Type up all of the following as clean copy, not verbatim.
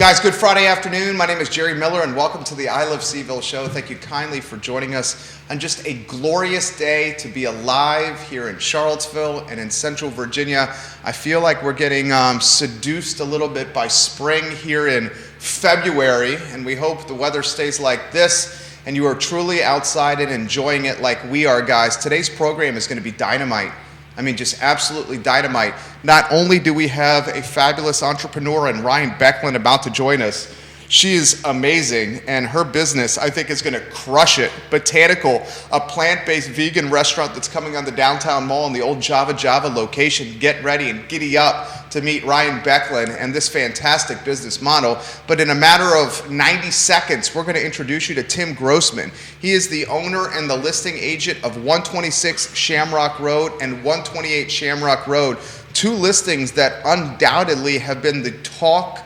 Guys, good Friday afternoon. My name is Jerry Miller, and welcome to the I Love CVille Show. Thank you kindly for joining us on just a glorious day to be alive here in Charlottesville and in Central Virginia. I feel like we're getting seduced a little bit by spring here in February, and we hope the weather stays like this and you are truly outside and enjoying it like we are, guys. Today's program is going to be dynamite. I mean, just absolutely dynamite. Not only do we have a fabulous entrepreneur in Ryan Becklin about to join us, she is amazing, and her business, I think, is going to crush it. Botanical, a plant-based vegan restaurant that's coming on the downtown mall in the old Java location. Get ready and giddy up to meet Ryan Becklin and this fantastic business model. But in a matter of 90 seconds, we're going to introduce you to Tim Grossman. He is the owner and the listing agent of 126 Shamrock Road and 128 Shamrock Road, two listings that undoubtedly have been the talk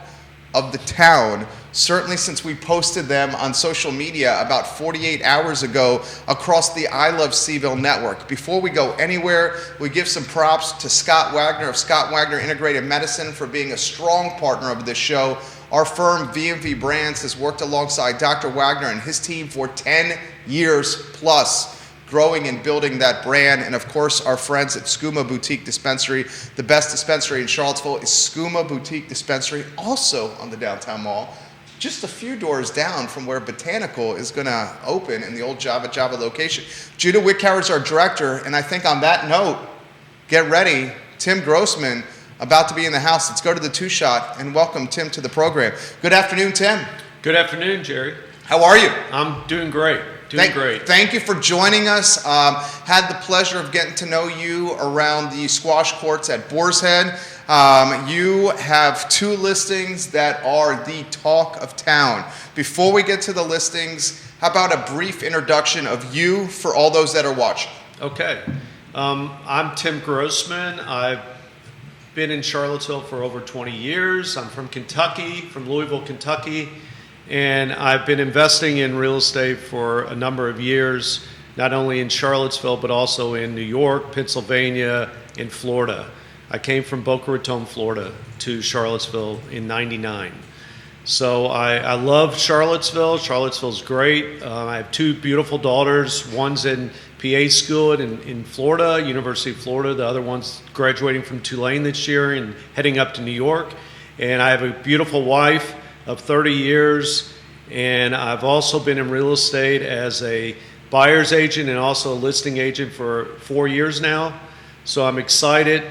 of the town, certainly since we posted them on social media about 48 hours ago across the I Love CVille Network. Before we go anywhere, we give some props to Scott Wagner of Scott Wagner Integrated Medicine for being a strong partner of this show. Our firm, V&V Brands, has worked alongside Dr. Wagner and his team for 10 years plus, growing and building that brand. And of course, our friends at Skooma Boutique Dispensary, the best dispensary in Charlottesville is Skooma Boutique Dispensary, also on the downtown mall, just a few doors down from where Botanical is going to open in the old Java location. Judah Wickhauer is our director, and I think on that note, get ready, Tim Grossman about to be in the house. Let's go to the two-shot and welcome Tim to the program. Good afternoon, Tim. Good afternoon, Jerry. How are you? I'm doing great. Great. Thank you for joining us. Had the pleasure of getting to know you around the squash courts at Boar's Head. You have two listings that are the talk of town. Before we get to the listings, how about a brief introduction of you for all those that are watching? Okay. I'm Tim Grossman. I've been in Charlottesville for over 20 years. I'm from Kentucky, from Louisville, Kentucky. And I've been investing in real estate for a number of years, not only in Charlottesville, but also in New York, Pennsylvania, and Florida. I came from Boca Raton, Florida, to Charlottesville in '99. So I love Charlottesville. Charlottesville's great. I have two beautiful daughters. One's in PA school in Florida, University of Florida. The other one's graduating from Tulane this year and heading up to New York. And I have a beautiful wife of 30 years, and I've also been in real estate as a buyer's agent and also a listing agent for 4 years now. So I'm excited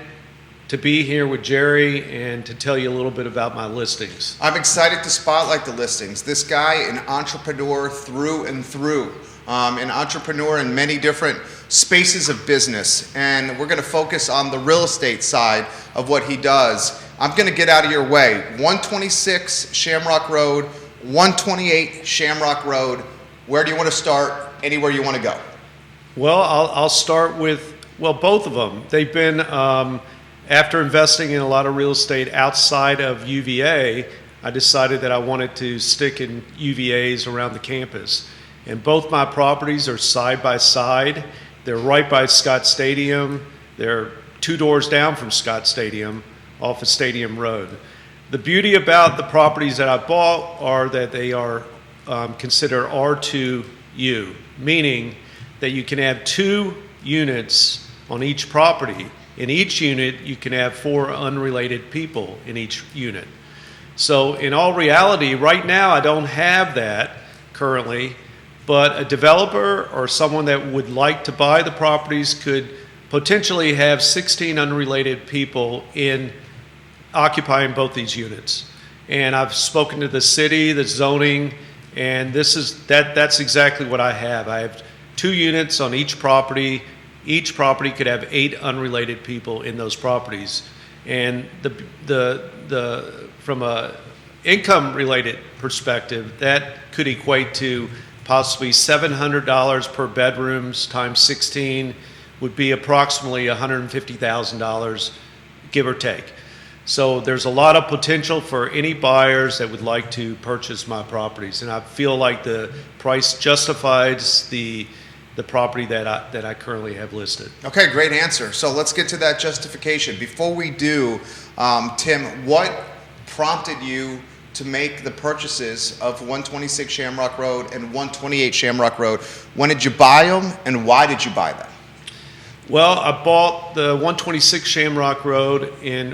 to be here with Jerry and to tell you a little bit about my listings. I'm excited to spotlight the listings. This guy, an entrepreneur through and through, an entrepreneur in many different spaces of business, and we're going to focus on the real estate side of what he does. I'm going to get out of your way. 126 Shamrock Road, 128 Shamrock Road. Where do you want to start? Anywhere you want to go? Well, I'll start with, both of them. They've been, after investing in a lot of real estate outside of UVA, I decided that I wanted to stick in UVAs around the campus. And both my properties are side by side. They're right by Scott Stadium. They're 2 doors down from Scott Stadium, off of Stadium Road. The beauty about the properties that I bought are that they are considered R2U, meaning that you can have 2 units on each property. In each unit, you can have 4 unrelated people in each unit. So in all reality, right now I don't have that currently, but a developer or someone that would like to buy the properties could potentially have 16 unrelated people in occupying both these units. And I've spoken to the city, the zoning, and that's exactly what I have. I have 2 units on each property. Each property could have 8 unrelated people in those properties. And from a income related perspective, that could equate to possibly $700 per bedrooms times 16 would be approximately $150,000, give or take. So there's a lot of potential for any buyers that would like to purchase my properties, and I feel like the price justifies the property that I currently have listed. Okay, great answer. So let's get to that justification. Before we do, Tim, what prompted you to make the purchases of 126 Shamrock Road and 128 Shamrock Road. When did you buy them, and why did you buy them? Well, I bought the 126 Shamrock Road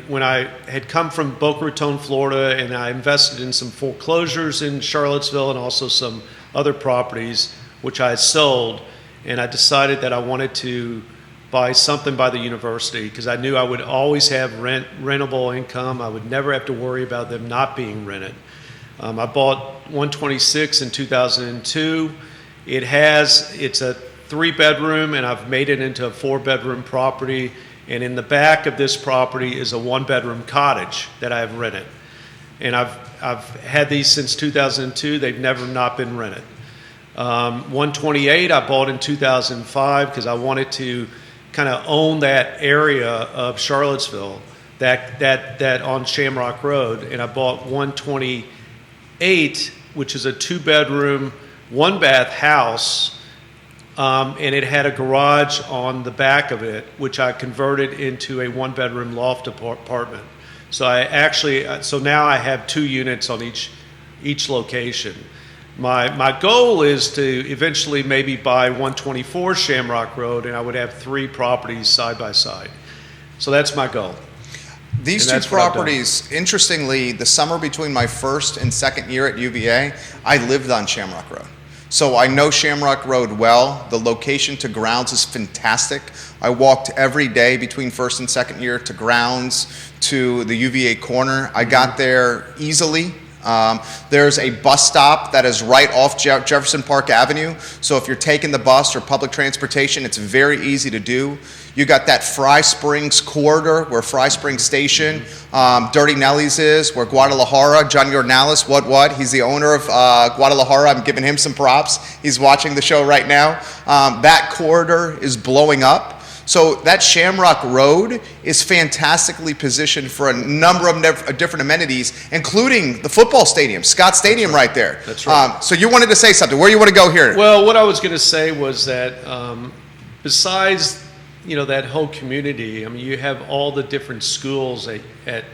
when I had come from Boca Raton, Florida, and I invested in some foreclosures in Charlottesville and also some other properties, which I had sold. And I decided that I wanted to buy something by the university because I knew I would always have rentable income. I would never have to worry about them not being rented. I bought 126 in 2002. It's a 3-bedroom, and I've made it into a 4-bedroom property. And in the back of this property is a 1-bedroom cottage that I have rented. And I've had these since 2002. They've never not been rented. 128 I bought in 2005 because I wanted to kind of own that area of Charlottesville, that on Shamrock Road. And I bought 128, which is a 2-bedroom, 1-bath house. And it had a garage on the back of it, which I converted into a 1-bedroom loft apartment. So so now I have 2 units on each location. My goal is to eventually maybe buy 124 Shamrock Road, and I would have 3 properties side by side. So that's my goal. These 2 properties, interestingly, the summer between my first and second year at UVA, I lived on Shamrock Road. So I know Shamrock Road well. The location to grounds is fantastic. I walked every day between first and second year to grounds, to the UVA corner. I got there easily. There's a bus stop that is right off Jefferson Park Avenue. So if you're taking the bus or public transportation, it's very easy to do. You got that Fry Springs corridor where Fry Springs Station, Dirty Nelly's is, where Guadalajara, John Yornalis, he's the owner of Guadalajara. I'm giving him some props. He's watching the show right now. That corridor is blowing up. So that Shamrock Road is fantastically positioned for a number of different amenities, including the football stadium, Scott Stadium right there. That's right. So you wanted to say something. Where do you want to go here? Well, what I was going to say was that besides that whole community, I mean, you have all the different schools at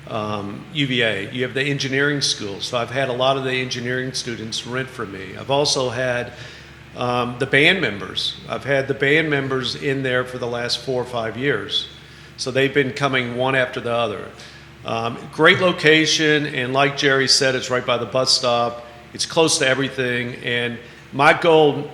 UVA. You have the engineering schools. So I've had a lot of the engineering students rent from me. I've also had the band members. I've had the band members in there for the last 4 or 5 years. So they've been coming one after the other. Great location, and like Jerry said, it's right by the bus stop. It's close to everything, and my goal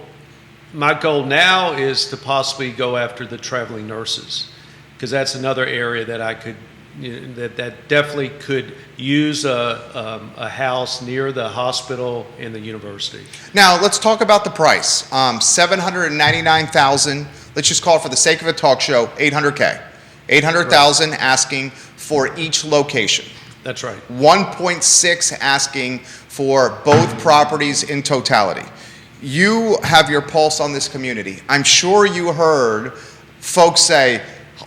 now is to possibly go after the traveling nurses, because that's another area that I could, that definitely could use a house near the hospital and the university. Now let's talk about the price. $799,000. Let's just call it, for the sake of a talk show, $800K. $800,000 asking for each location. That's right. 1.6 asking for both properties in totality. You have your pulse on this community. I'm sure you heard folks say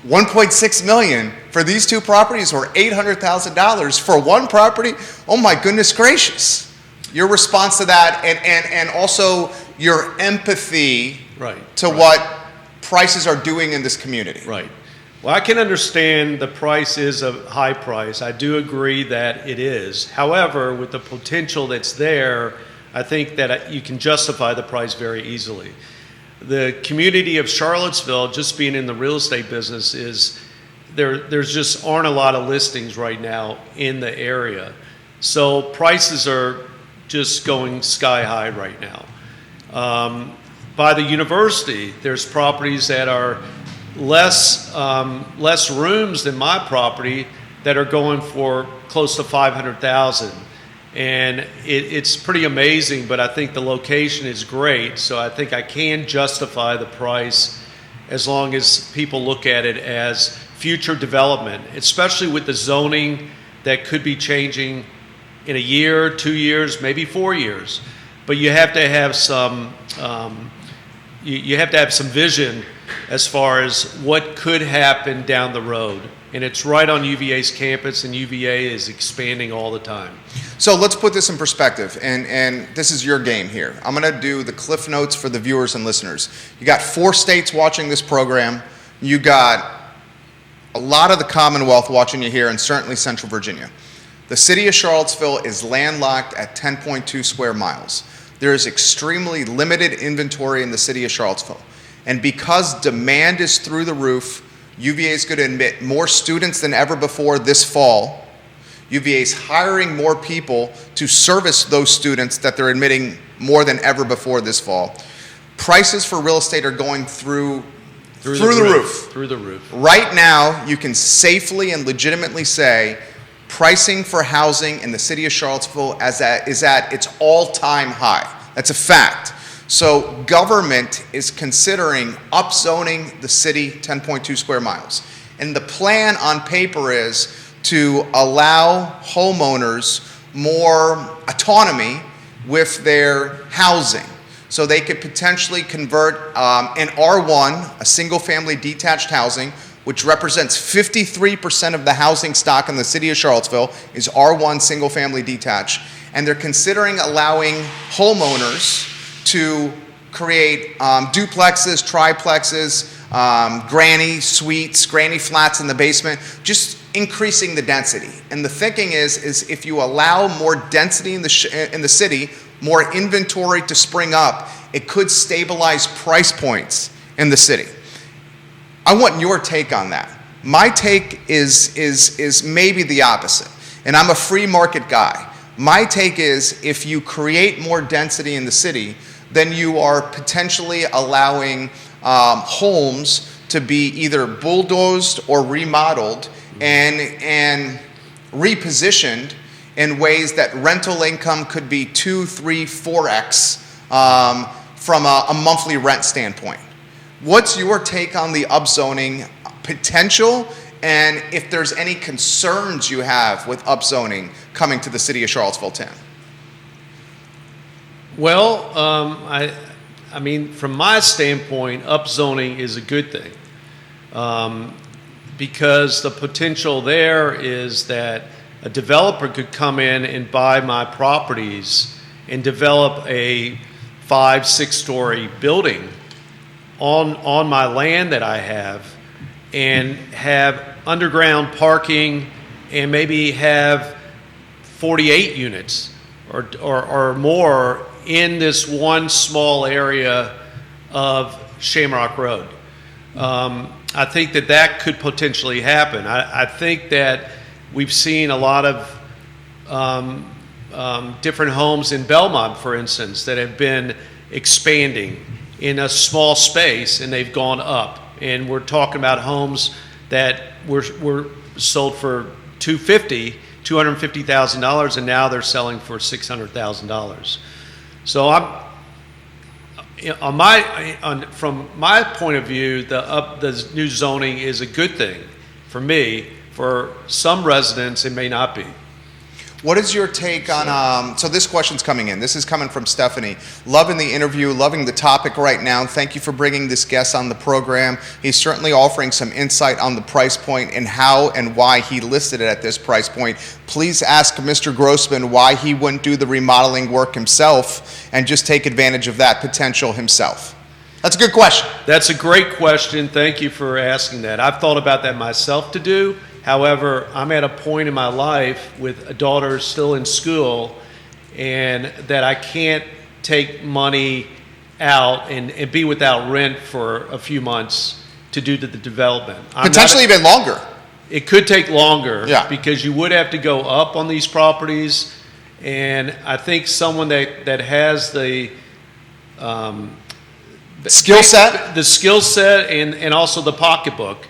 $1.6 million for these 2 properties, or $800,000 for one property. Oh my goodness gracious. Your response to that, and also your empathy to what prices are doing in this community. Right. Well, I can understand the price is a high price. I do agree that it is. However, with the potential that's there, I think that you can justify the price very easily. The community of Charlottesville, just being in the real estate business, there's just aren't a lot of listings right now in the area. So prices are just going sky high right now. By the university, there's properties that are less rooms than my property that are going for close to $500,000. And it's pretty amazing, but I think the location is great, so I think I can justify the price as long as people look at it as future development, especially with the zoning that could be changing in a year, 2 years, maybe 4 years. But you have to have some vision as far as what could happen down the road. And it's right on UVA's campus, and UVA is expanding all the time. So let's put this in perspective, and this is your game here. I'm going to do the cliff notes for the viewers and listeners. You got 4 states watching this program. You got a lot of the Commonwealth watching you here, and certainly Central Virginia. The city of Charlottesville is landlocked at 10.2 square miles. There is extremely limited inventory in the city of Charlottesville. And because demand is through the roof, UVA is going to admit more students than ever before this fall. UVA is hiring more people to service those students that they're admitting more than ever before this fall. Prices for real estate are going through the roof. Through the roof. Right now, you can safely and legitimately say pricing for housing in the city of Charlottesville is at its all-time high. That's a fact. So government is considering upzoning the city 10.2 square miles. And the plan on paper is to allow homeowners more autonomy with their housing. So they could potentially convert an R1, a single-family detached housing, which represents 53% of the housing stock in the city of Charlottesville, is R1 single-family detached. And they're considering allowing homeowners to create duplexes, triplexes, granny suites, granny flats in the basement, just increasing the density. And the thinking is if you allow more density in the city, more inventory to spring up, it could stabilize price points in the city. I want your take on that. My take is maybe the opposite, and I'm a free market guy. My take is if you create more density in the city, then you are potentially allowing homes to be either bulldozed or remodeled and repositioned in ways that rental income could be 2, 3, 4x from a monthly rent standpoint. What's your take on the upzoning potential, and if there's any concerns you have with upzoning coming to the city of Charlottesville, Tim? Well, I mean, from my standpoint, upzoning is a good thing because the potential there is that a developer could come in and buy my properties and develop a 5-6 story building on my land that I have and have underground parking and maybe have 48 units or more in this one small area of Shamrock Road. I think that could potentially happen. I think that we've seen a lot of different homes in Belmont, for instance, that have been expanding in a small space and they've gone up. And we're talking about homes that were sold for $250,000 and now they're selling for $600,000. So from my point of view, the new zoning is a good thing for me. For some residents, it may not be. What is your take on, so this question's coming in. This is coming from Stephanie. Loving the interview, loving the topic right now. Thank you for bringing this guest on the program. He's certainly offering some insight on the price point and how and why he listed it at this price point. Please ask Mr. Grossman why he wouldn't do the remodeling work himself and just take advantage of that potential himself. That's a good question. That's a great question. Thank you for asking that. I've thought about that myself to do. However, I'm at a point in my life with a daughter still in school and that I can't take money out and be without rent for a few months to do the development. Potentially even longer. It could take longer, yeah, because you would have to go up on these properties. And I think someone that has the skill set and also the pocketbook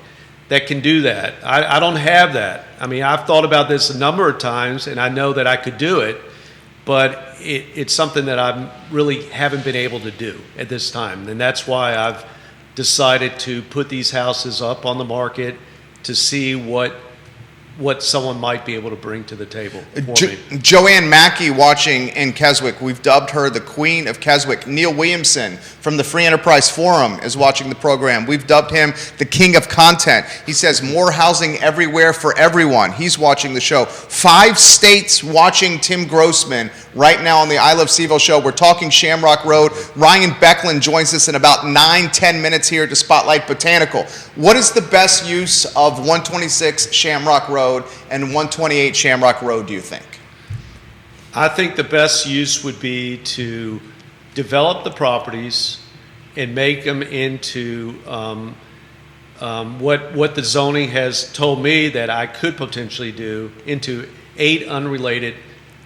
that can do that. I don't have that. I mean, I've thought about this a number of times, and I know that I could do it, but it's something that I really haven't been able to do at this time. And that's why I've decided to put these houses up on the market to see what someone might be able to bring to the table for me. Joanne Mackey watching in Keswick. We've dubbed her the Queen of Keswick. Neil Williamson from the Free Enterprise Forum is watching the program. We've dubbed him the King of Content. He says more housing everywhere for everyone. He's watching the show. 5 states watching Tim Grossman right now on the I Love CVille Show. We're talking Shamrock Road. Ryan Becklin joins us in about 9-10 minutes here to spotlight Botanical. What is the best use of 126 Shamrock Road Road and 128 Shamrock Road, do you think? I think the best use would be to develop the properties and make them into what the zoning has told me that I could potentially do, into 8 unrelated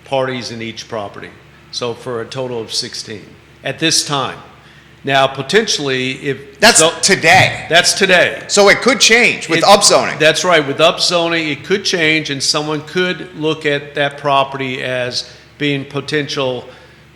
parties in each property. So for a total of 16 at this time. Now, potentially, if that's today. That's today. So it could change with upzoning. That's right. With upzoning, it could change, and someone could look at that property as being potential.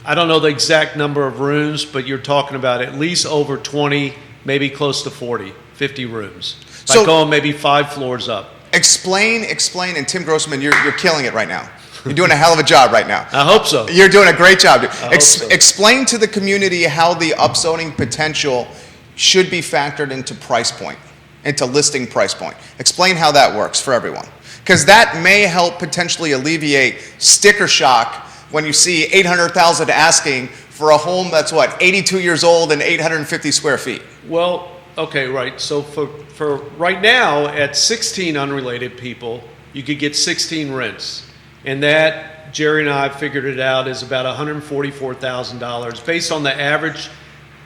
I don't know the exact number of rooms, but you're talking about at least over 20, maybe close to 40, 50 rooms. By going maybe 5 floors up. Explain, and Tim Grossman, you're killing it right now. You're doing a hell of a job right now. I hope so. You're doing a great job. So. Explain to the community how the upzoning potential should be factored into price point, into listing price point. Explain how that works for everyone. Because that may help potentially alleviate sticker shock when you see $800,000 asking for a home that's 82 years old and 850 square feet. Well, okay, right. So for right now, at 16 unrelated people, you could get 16 rents. And that, Jerry and I figured it out, is about $144,000 based on the average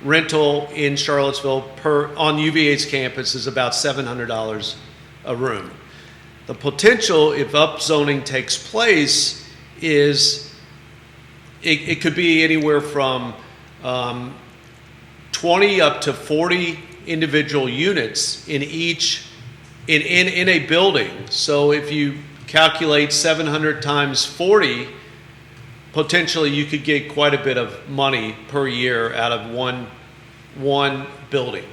rental in Charlottesville on UVA's campus is about $700 a room. The potential, if upzoning takes place, is it could be anywhere from 20 up to 40 individual units in each in a building. So if you calculate 700 times 40, potentially you could get quite a bit of money per year out of one building,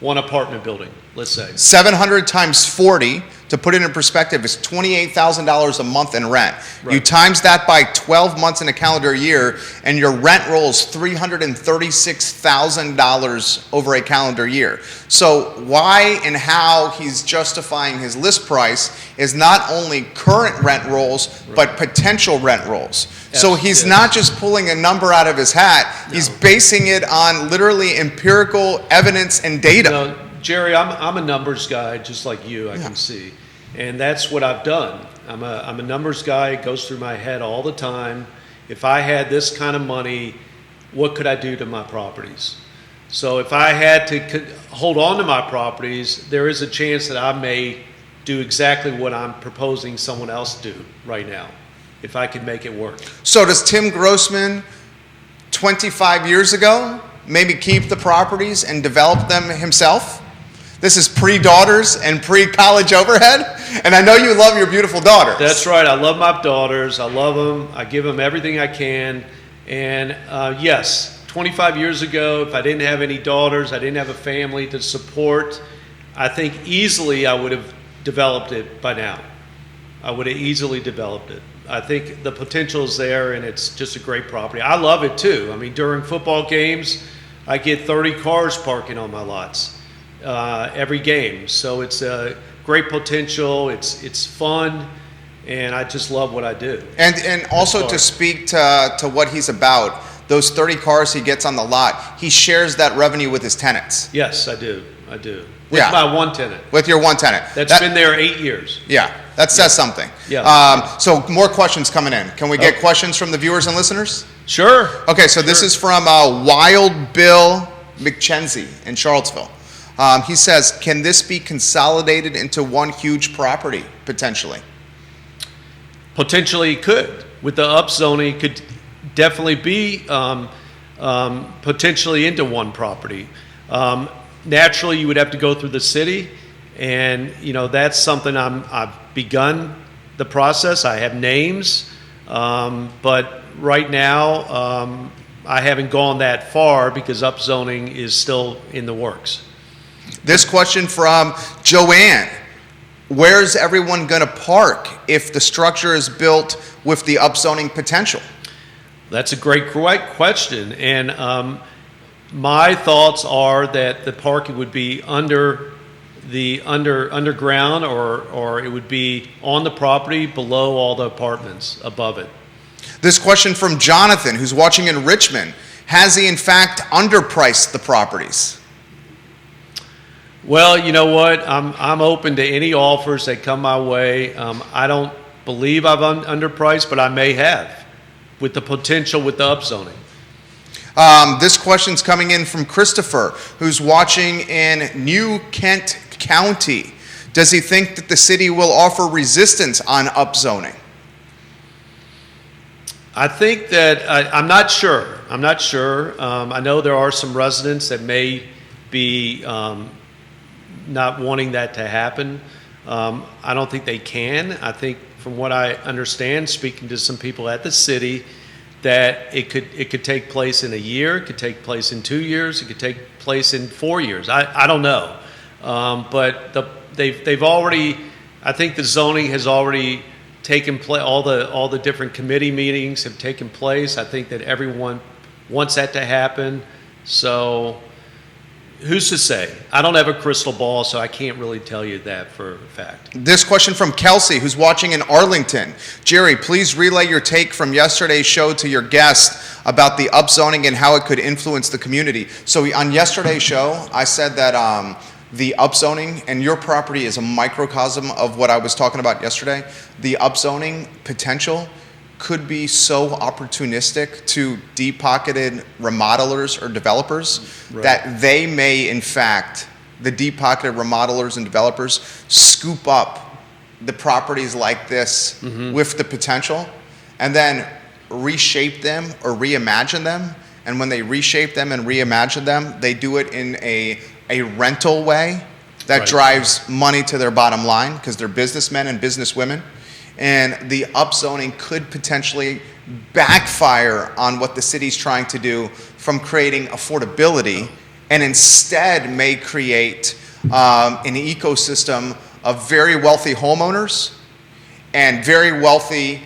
one apartment building, let's say. 700 times 40, to put it in perspective, is $28,000 a month in rent. Right. You times that by 12 months in a calendar year, and your rent rolls $336,000 over a calendar year. So why and how he's justifying his list price is not only current rent rolls, but potential rent rolls. So he's not just pulling a number out of his hat, he's basing it on literally empirical evidence and data. No, Jerry, I'm a numbers guy, just like you, I can see. And that's what I've done. I'm a numbers guy. It goes through my head all the time. If I had this kind of money, what could I do to my properties? So if I had to hold on to my properties, there is a chance that I may do exactly what I'm proposing someone else do right now, if I could make it work. So does Tim Grossman, 25 years ago, maybe keep the properties and develop them himself? This is pre-daughters and pre-college overhead, and I know you love your beautiful daughters. That's right. I love my daughters. I love them. I give them everything I can. And yes, 25 years ago, if I didn't have any daughters, I didn't have a family to support, I think easily I would have developed it by now. I would have easily developed it. I think the potential is there, and it's just a great property. I love it too. I mean, during football games, I get 30 cars parking on my lots every game. So it's a great potential. It's fun, and I just love what I do. And also to speak to what he's about, those 30 cars he gets on the lot, he shares that revenue with his tenants. Yes, I do. With my one tenant. With your one tenant. That's been there 8 years. Yeah, that says something. Yeah. So more questions coming in. Can we get questions from the viewers and listeners? Sure. Okay, so this is from Wild Bill McKenzie in Charlottesville. He says, can this be consolidated into one huge property, potentially? Potentially it could. With the upzoning, it could definitely be potentially into one property. Naturally, you would have to go through the city, and that's something I've begun the process. I have names, but right now I haven't gone that far because upzoning is still in the works. This question from Joanne: where's everyone going to park if the structure is built with the upzoning potential? That's a great question, and my thoughts are that the parking would be underground, or it would be on the property below all the apartments above it. This question from Jonathan, who's watching in Richmond: has he in fact underpriced the properties? Well, you know what? I'm open to any offers that come my way. I don't believe I've underpriced, but I may have with the potential with the upzoning. This question's coming in from Christopher, who's watching in New Kent County. Does he think that the city will offer resistance on upzoning? I think that I'm not sure. I'm not sure. I know there are some residents that may be not wanting that to happen. I don't think they can. I think, from what I understand, speaking to some people at the city, that it could take place in a year, it could take place in 2 years, it could take place in 4 years. I don't know, but they've already. I think the zoning has already taken place. All the different committee meetings have taken place. I think that everyone wants that to happen. So who's to say? I don't have a crystal ball, so I can't really tell you that for a fact. This question from Kelsey, who's watching in Arlington. Jerry, please relay your take from yesterday's show to your guest about the upzoning and how it could influence the community. So on yesterday's show, I said that the upzoning, and your property is a microcosm of what I was talking about yesterday, the upzoning potential could be so opportunistic to deep-pocketed remodelers or developers that they may, in fact, the deep-pocketed remodelers and developers scoop up the properties like this with the potential and then reshape them or reimagine them. And when they reshape them and reimagine them, they do it in a rental way that drives money to their bottom line because they're businessmen and businesswomen. And the upzoning could potentially backfire on what the city's trying to do from creating affordability, and instead may create an ecosystem of very wealthy homeowners and very wealthy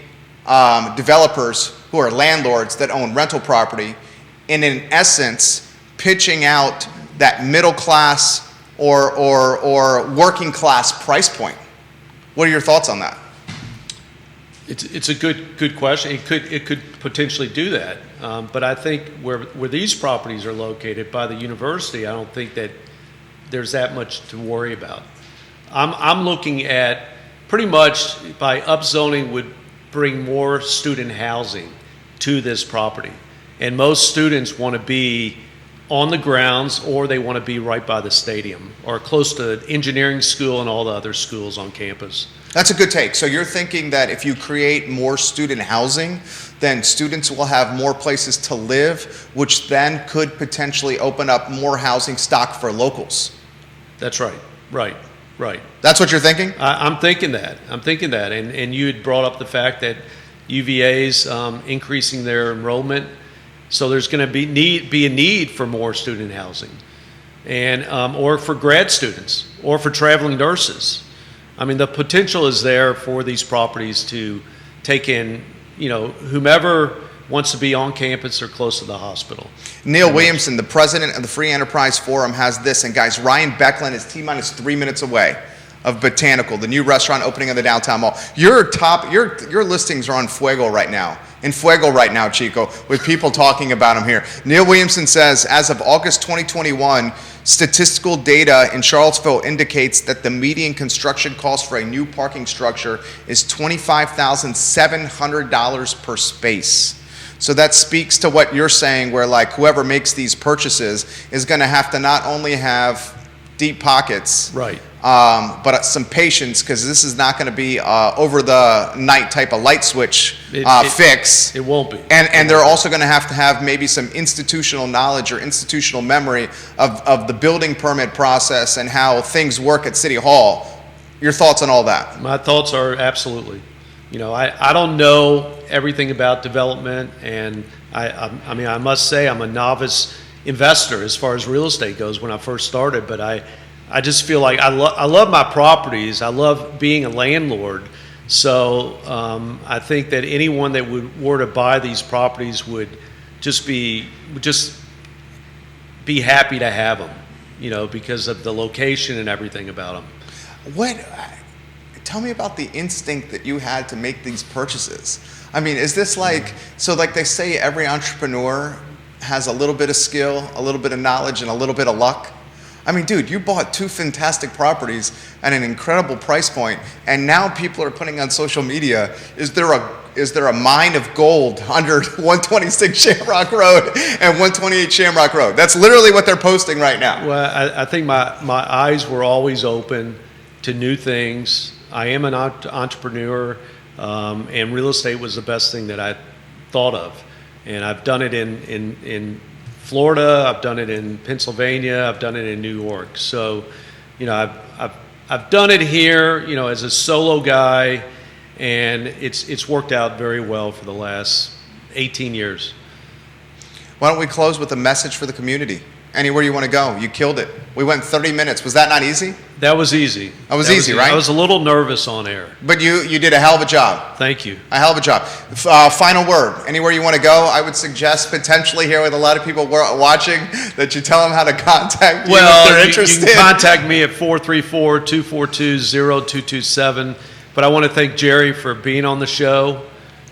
developers who are landlords that own rental property, and in essence pitching out that middle class or working class price point. What are your thoughts on that? It's a good question. It could potentially do that, but I think where these properties are located by the university, I don't think that there's that much to worry about. I'm looking at pretty much by upzoning would bring more student housing to this property, and most students want to be on the grounds or they want to be right by the stadium or close to engineering school and all the other schools on campus. That's a good take. So you're thinking that if you create more student housing, then students will have more places to live, which then could potentially open up more housing stock for locals. That's right. Right. That's what you're thinking? I'm thinking that. And you had brought up the fact that UVA's increasing their enrollment. So there's going to be a need for more student housing, and or for grad students, or for traveling nurses. I mean, the potential is there for these properties to take in, whomever wants to be on campus or close to the hospital. Neil Williamson, the president of the Free Enterprise Forum, has this, and guys, Ryan Becklin is T-minus 3 minutes away of Botanical, the new restaurant opening in the downtown mall. Your listings are on Fuego right now. In Fuego right now, Chico, with people talking about them here. Neil Williamson says, as of August 2021, statistical data in Charlottesville indicates that the median construction cost for a new parking structure is $25,700 per space. So that speaks to what you're saying, where like whoever makes these purchases is going to have to not only have deep pockets, but some patience, because this is not going to be over the night type of light switch fix. It won't be. And they're also going to have maybe some institutional knowledge or institutional memory of the building permit process and how things work at City Hall. Your thoughts on all that? My thoughts are absolutely. I don't know everything about development, and I mean, I must say I'm a novice investor as far as real estate goes when I first started, but I just feel like I love my properties. I love being a landlord. So I think that anyone that were to buy these properties would just be happy to have them, because of the location and everything about them. Tell me about the instinct that you had to make these purchases. I mean, is this like they say every entrepreneur has a little bit of skill, a little bit of knowledge, and a little bit of luck? I mean, dude, you bought 2 fantastic properties at an incredible price point, and now people are putting on social media, is there a mine of gold under 126 Shamrock Road and 128 Shamrock Road? That's literally what they're posting right now. Well, I think my eyes were always open to new things. I am an entrepreneur, and real estate was the best thing that I thought of. And I've done it in Florida, I've done it in Pennsylvania, I've done it in New York. So, I've done it here, as a solo guy, and it's worked out very well for the last 18 years. Why don't we close with a message for the community? Anywhere you want to go. You killed it. We went 30 minutes. Was that not easy? That was easy. That was easy, right? I was a little nervous on air. But you did a hell of a job. Thank you. A hell of a job. Final word. Anywhere you want to go, I would suggest potentially here with a lot of people watching that you tell them how to contact you if they're interested. You can contact me at 434-242-0227. But I want to thank Jerry for being on the show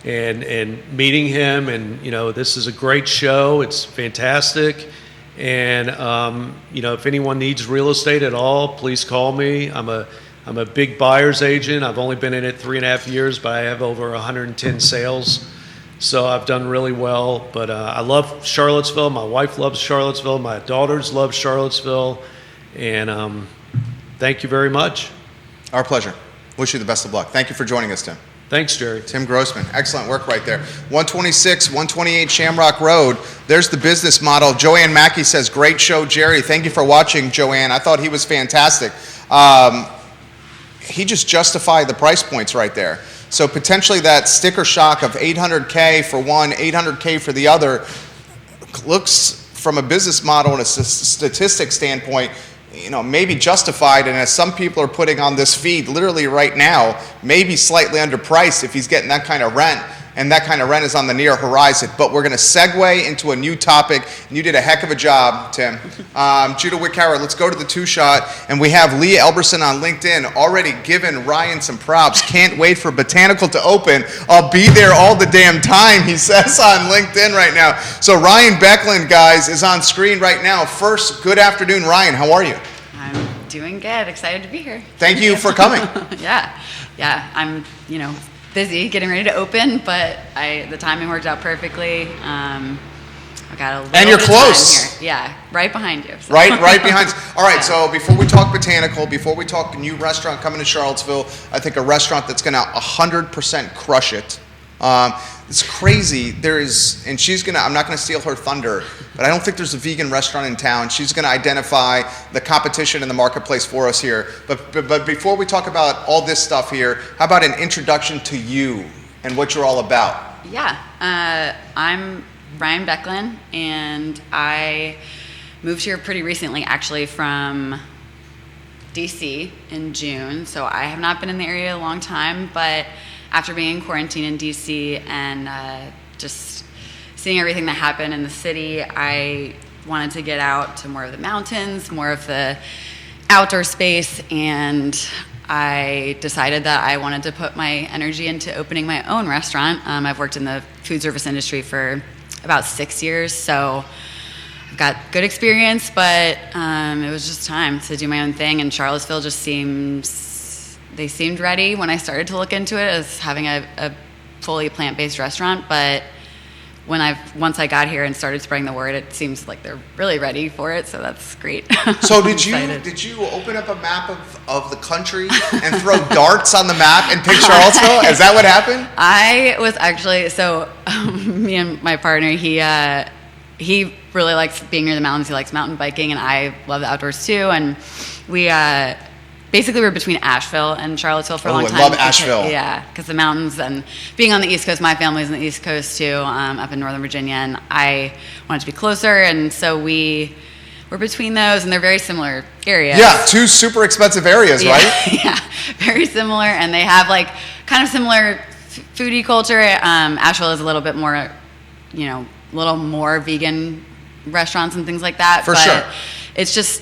and meeting him. And, this is a great show. It's fantastic. And if anyone needs real estate at all, please call me. I'm a big buyer's agent. I've only been in it 3.5 years, but I have over 110 sales. So I've done really well. But I love Charlottesville. My wife loves Charlottesville. My daughters love Charlottesville. And thank you very much. Our pleasure. Wish you the best of luck. Thank you for joining us, Tim. Thanks, Jerry. Tim Grossman. Excellent work right there. 126, 128 Shamrock Road. There's the business model. Joanne Mackey says, great show, Jerry. Thank you for watching, Joanne. I thought he was fantastic. He just justified the price points right there. So potentially that sticker shock of $800K for one, $800K for the other looks from a business model and a statistic standpoint, maybe justified, and as some people are putting on this feed literally right now, maybe slightly underpriced if he's getting that kind of rent, and that kind of rent is on the near horizon. But we're going to segue into a new topic, and you did a heck of a job, Tim. Judah Wickhauer, let's go to the 2-shot, and we have Lee Elberson on LinkedIn already giving Ryan some props. Can't wait for Botanical to open. I'll be there all the damn time, he says on LinkedIn right now. So Ryan Becklin, guys, is on screen right now. First, good afternoon, Ryan. How are you? I'm doing good. Excited to be here. Thank you for coming. Yeah. I'm, busy getting ready to open, but the timing worked out perfectly. I got a little and you're bit close. Time here. Yeah, right behind you. So. Right behind. All right, so before we talk Botanical, before we talk a new restaurant coming to Charlottesville, I think a restaurant that's going to 100% crush it. It's crazy. There is, and I'm not going to steal her thunder, but I don't think there's a vegan restaurant in town. She's going to identify the competition in the marketplace for us here. But before we talk about all this stuff here, how about an introduction to you and what you're all about? Yeah, I'm Ryan Becklin, and I moved here pretty recently, actually, from DC in June. So I have not been in the area a long time, but after being in quarantine in DC and just seeing everything that happened in the city, I wanted to get out to more of the mountains, more of the outdoor space, and I decided that I wanted to put my energy into opening my own restaurant. I've worked in the food service industry for about 6 years, so I've got good experience, but it was just time to do my own thing, and Charlottesville just they seemed ready when I started to look into it as having a fully plant-based restaurant, but once I got here and started spreading the word, it seems like they're really ready for it, so that's great. So did you open up a map of the country and throw darts on the map and pick Charlottesville? Is that what happened? I was actually, me and my partner, he really likes being near the mountains. He likes mountain biking, and I love the outdoors too, and we basically we're between Asheville and Charlottesville for a long time. I love Asheville. Yeah, because the mountains and being on the East Coast, my family's on the East Coast too, up in Northern Virginia, and I wanted to be closer, and so we're between those, and they're very similar areas. Yeah, 2 super expensive areas, right? Yeah, very similar, and they have kind of similar foodie culture. Asheville is a little bit more, a little more vegan restaurants and things like that. For sure. It's just,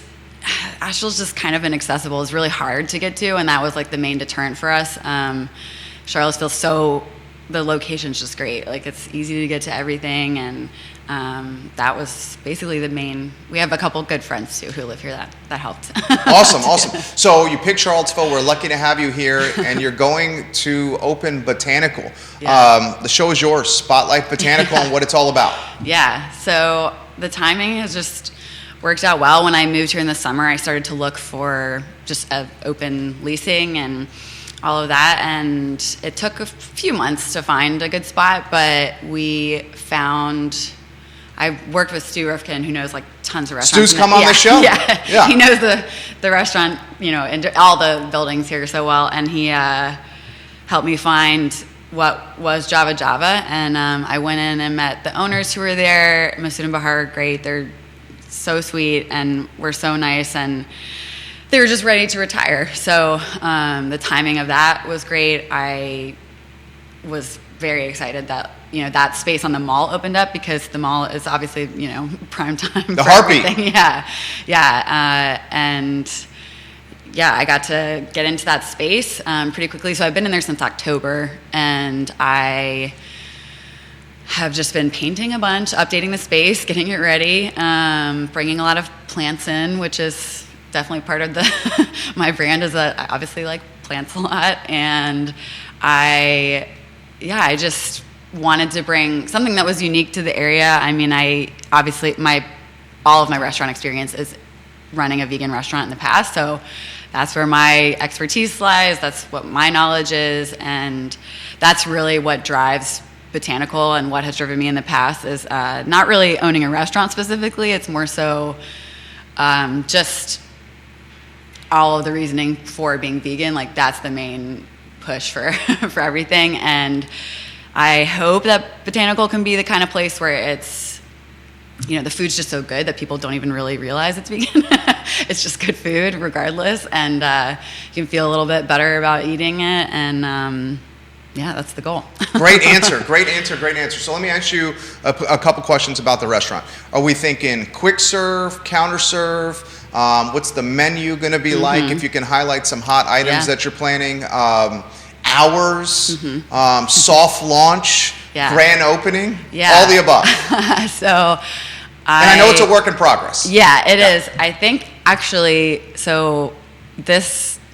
Asheville's just kind of inaccessible. It's really hard to get to, and that was the main deterrent for us. Charlottesville, the location's just great. It's easy to get to everything, and that was basically the main. We have a couple good friends too who live here. That helped. Awesome. So you picked Charlottesville. We're lucky to have you here, and you're going to open Botanical. Yeah. The show is yours. Spotlight Botanical and what it's all about. Yeah. So the timing has just worked out well. When I moved here in the summer, I started to look for just open leasing and all of that, and it took a few months to find a good spot, but we found. I worked with Stu Rifkin, who knows like tons of restaurants. Stu's come on the show. Yeah. He knows the restaurant, and all the buildings here so well, and he helped me find what was Java, and I went in and met the owners who were there. Masood and Bahar are great. They're so sweet and were so nice, and they were just ready to retire. So the timing of that was great. I was very excited that that space on the mall opened up, because the mall is obviously prime time. The for heartbeat. Everything. And I got to get into that space pretty quickly. So I've been in there since October, and I have just been painting a bunch, updating the space, getting it ready, bringing a lot of plants in, which is definitely part of my brand, is that I obviously like plants a lot, and I just wanted to bring something that was unique to the area. I mean, all of my restaurant experience is running a vegan restaurant in the past, so that's where my expertise lies. That's what my knowledge is, and that's really what drives Botanical, and what has driven me in the past is not really owning a restaurant specifically. It's more so just all of the reasoning for being vegan. Like, that's the main push for for everything, and I hope that Botanical can be the kind of place where it's, the food's just so good that people don't even really realize it's vegan. It's just good food regardless, and you can feel a little bit better about eating it, and that's the goal. Great answer. So let me ask you a couple questions about the restaurant. Are we thinking quick serve, counter serve? What's the menu going to be like? If you can highlight some hot items that you're planning. Hours, soft launch, grand opening, all the above. And I know it's a work in progress. Yeah, it is. I think actually, so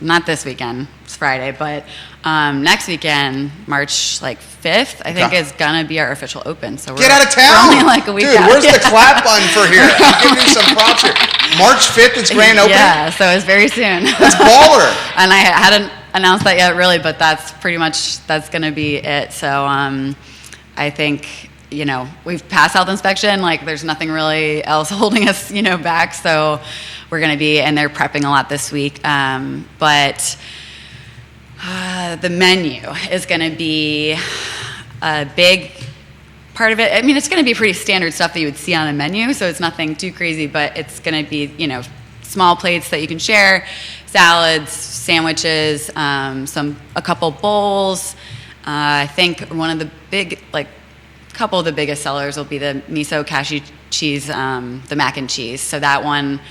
not this weekend, it's Friday, but next weekend, March 5th, I think is gonna be our official open. So get out of town. We're only a week Dude, out. Where's the clap button for here? I'm giving you some props here. March 5th is grand opening? Yeah, so it's very soon. That's baller. And I hadn't announced that yet, really, but that's pretty much, that's going to be it. So I think, we've passed health inspection. Like, there's nothing really else holding us, back. So we're going to be, and they're prepping a lot this week. But the menu is going to be a big part of it. I mean, it's going to be pretty standard stuff that you would see on a menu, so it's nothing too crazy, but it's going to be, small plates that you can share, salads, sandwiches, a couple bowls. I think one of the couple of the biggest sellers will be the miso cashew cheese, the mac and cheese. So that one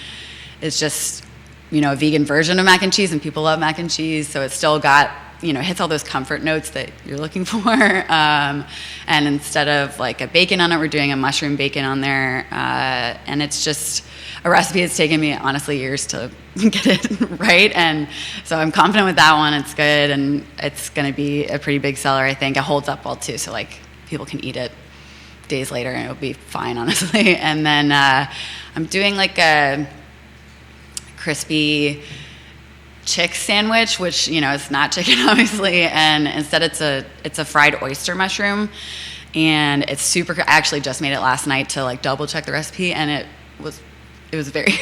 is just, a vegan version of mac and cheese, and people love mac and cheese, so it's still got, hits all those comfort notes that you're looking for. And instead of like a bacon on it, we're doing a mushroom bacon on there. And it's just a recipe that's taken me, honestly, years to get it right. And so I'm confident with that one. It's good, and it's going to be a pretty big seller, I think. It holds up well, too, so like people can eat it days later, and it'll be fine, honestly. And then I'm doing like a crispy chick sandwich, which is not chicken, obviously, and instead it's a fried oyster mushroom, and it's super. I actually just made it last night to like double check the recipe, and it was very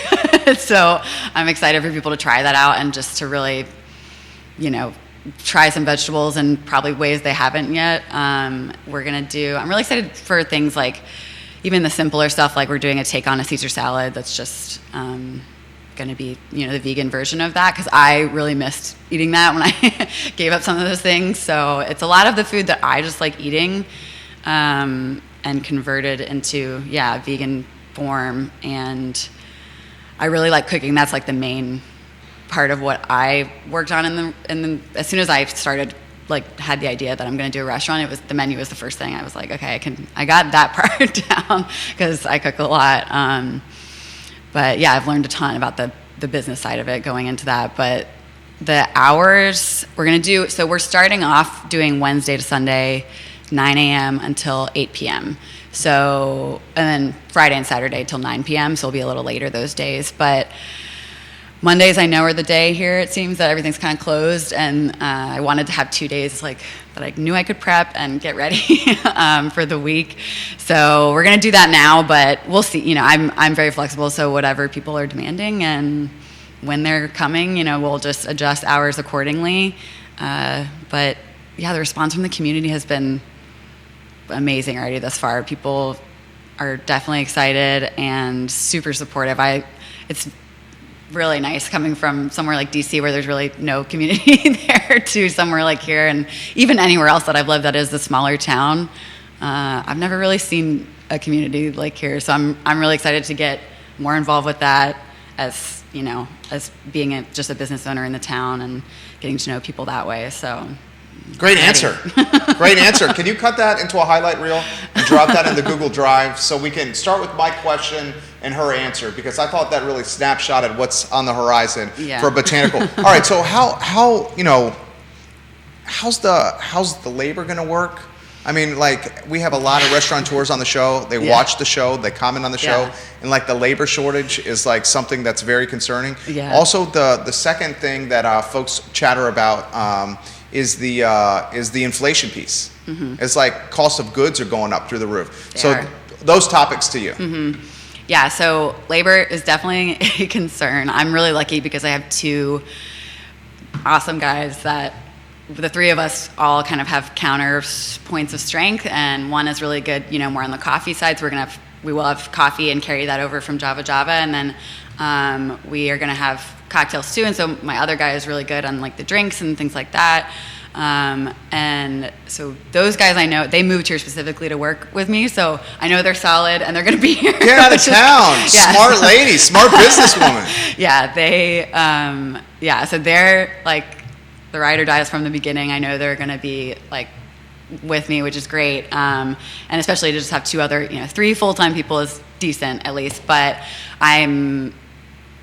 good. So I'm excited for people to try that out, and just to really try some vegetables in probably ways they haven't yet. I'm really excited for things like even the simpler stuff, like we're doing a take on a Caesar salad that's just going to be the vegan version of that, because I really missed eating that when I gave up some of those things. So it's a lot of the food that I just like eating, and converted into vegan form. And I really like cooking. That's like the main part of what I worked on as soon as I started like had the idea that I'm going to do a restaurant, it was the menu was the first thing. I was like, okay, I got that part down because I cook a lot. But yeah, I've learned a ton about the business side of it going into that. But the hours we're going to do, so we're starting off doing Wednesday to Sunday, 9 a.m. until 8 p.m. So, and then Friday and Saturday till 9 p.m. So it'll be a little later those days. But Mondays I know are the day here. It seems that everything's kind of closed, and I wanted to have 2 days like that I knew I could prep and get ready for the week. So we're gonna do that now, but we'll see. You know, I'm very flexible, so whatever people are demanding and when they're coming, you know, we'll just adjust hours accordingly. But yeah, the response from the community has been amazing already thus far. People are definitely excited and super supportive. It's really nice coming from somewhere like DC where there's really no community there to somewhere like here, and even anywhere else that I've lived that is a smaller town. I've never really seen a community like here, so I'm really excited to get more involved with that as, you know, as being just a business owner in the town and getting to know people that way. So great answer. Great answer. Can you cut that into a highlight reel and drop that in the Google Drive so we can start with my question and her answer, because I thought that really snapshotted what's on the horizon for Botanical. All right, so how you know, how's the labor going to work? I mean, like, we have a lot of restaurateurs on the show. They watch the show, they comment on the show, and like the labor shortage is like something that's very concerning. Also, the second thing that folks chatter about is the inflation piece. It's like cost of goods are going up through the roof. Those topics to you. Yeah, so labor is definitely a concern. I'm really lucky because I have two awesome guys that the three of us all kind of have counter points of strength, and one is really good, you know, more on the coffee side. So we will have coffee and carry that over from Java, and then we are gonna have cocktails too. And so my other guy is really good on like the drinks and things like that. And so those guys, I know they moved here specifically to work with me, so I know they're solid and they're going to be here. Get out of town. Smart lady, smart businesswoman. So they're like the ride or dies from the beginning. I know they're going to be like with me, which is great. And especially to just have two other, you know, 3 full-time people is decent at least, but I'm,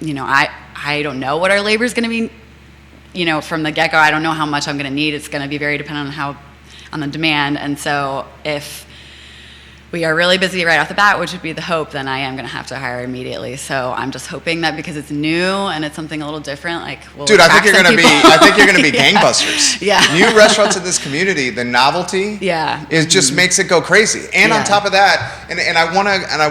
you know, I don't know what our labor is going to be. You know, from the get-go, I don't know how much I'm going to need. It's going to be very dependent on the demand. And so if we are really busy right off the bat, which would be the hope, then I am going to have to hire immediately. So I'm just hoping that because it's new and it's something a little different, like we'll Dude, I think you're going to be gangbusters. Yeah. New restaurants in this community, the novelty is just makes it go crazy. And on top of that, and I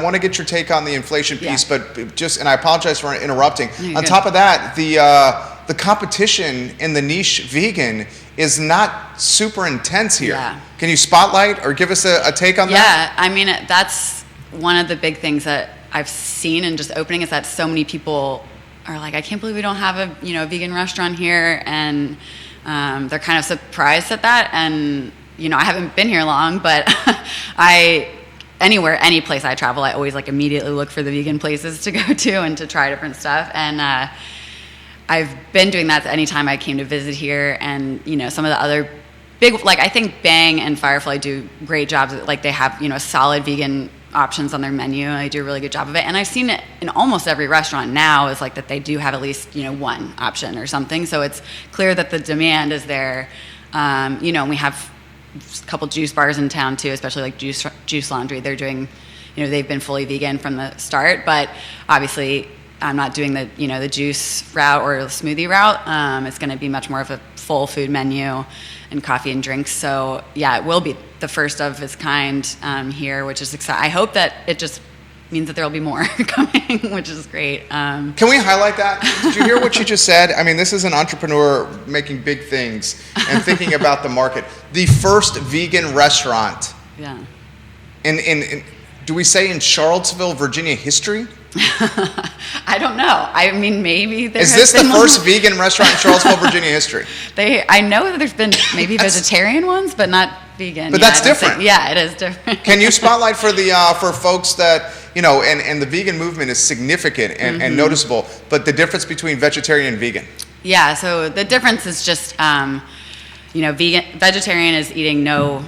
want to get your take on the inflation piece, but just, and I apologize for interrupting. On top of that, the competition in the niche vegan is not super intense here. Can you spotlight or give us a take on that? Yeah, I mean, that's one of the big things that I've seen in just opening is that so many people are like, I can't believe we don't have a vegan restaurant here, and they're kind of surprised at that. And I haven't been here long, but any place I travel, I always like immediately look for the vegan places to go to and to try different stuff. And I've been doing that anytime I came to visit here, and some of the other big, like I think Bang and Firefly do great jobs. Like they have solid vegan options on their menu, and they do a really good job of it. And I've seen it in almost every restaurant now is like that they do have at least one option or something. So it's clear that the demand is there. And we have a couple juice bars in town too, especially like Juice Laundry. They're doing, they've been fully vegan from the start, but obviously I'm not doing the the juice route or the smoothie route. It's going to be much more of a full food menu and coffee and drinks. So yeah, it will be the first of its kind here, which is exciting. I hope that it just means that there will be more coming, which is great. Can we highlight that? Did you hear what she just said? I mean, this is an entrepreneur making big things and thinking about the market. The first vegan restaurant. Yeah. In do we say in Charlottesville, Virginia history? I don't know. I mean, maybe there is this the first vegan restaurant in Charlottesville, Virginia history? I know that there's been maybe vegetarian ones, but not vegan. But that's different. Yeah, it is different. Can you spotlight for the for folks that and the vegan movement is significant and noticeable, but the difference between vegetarian and vegan? Yeah. So the difference is just vegetarian is eating no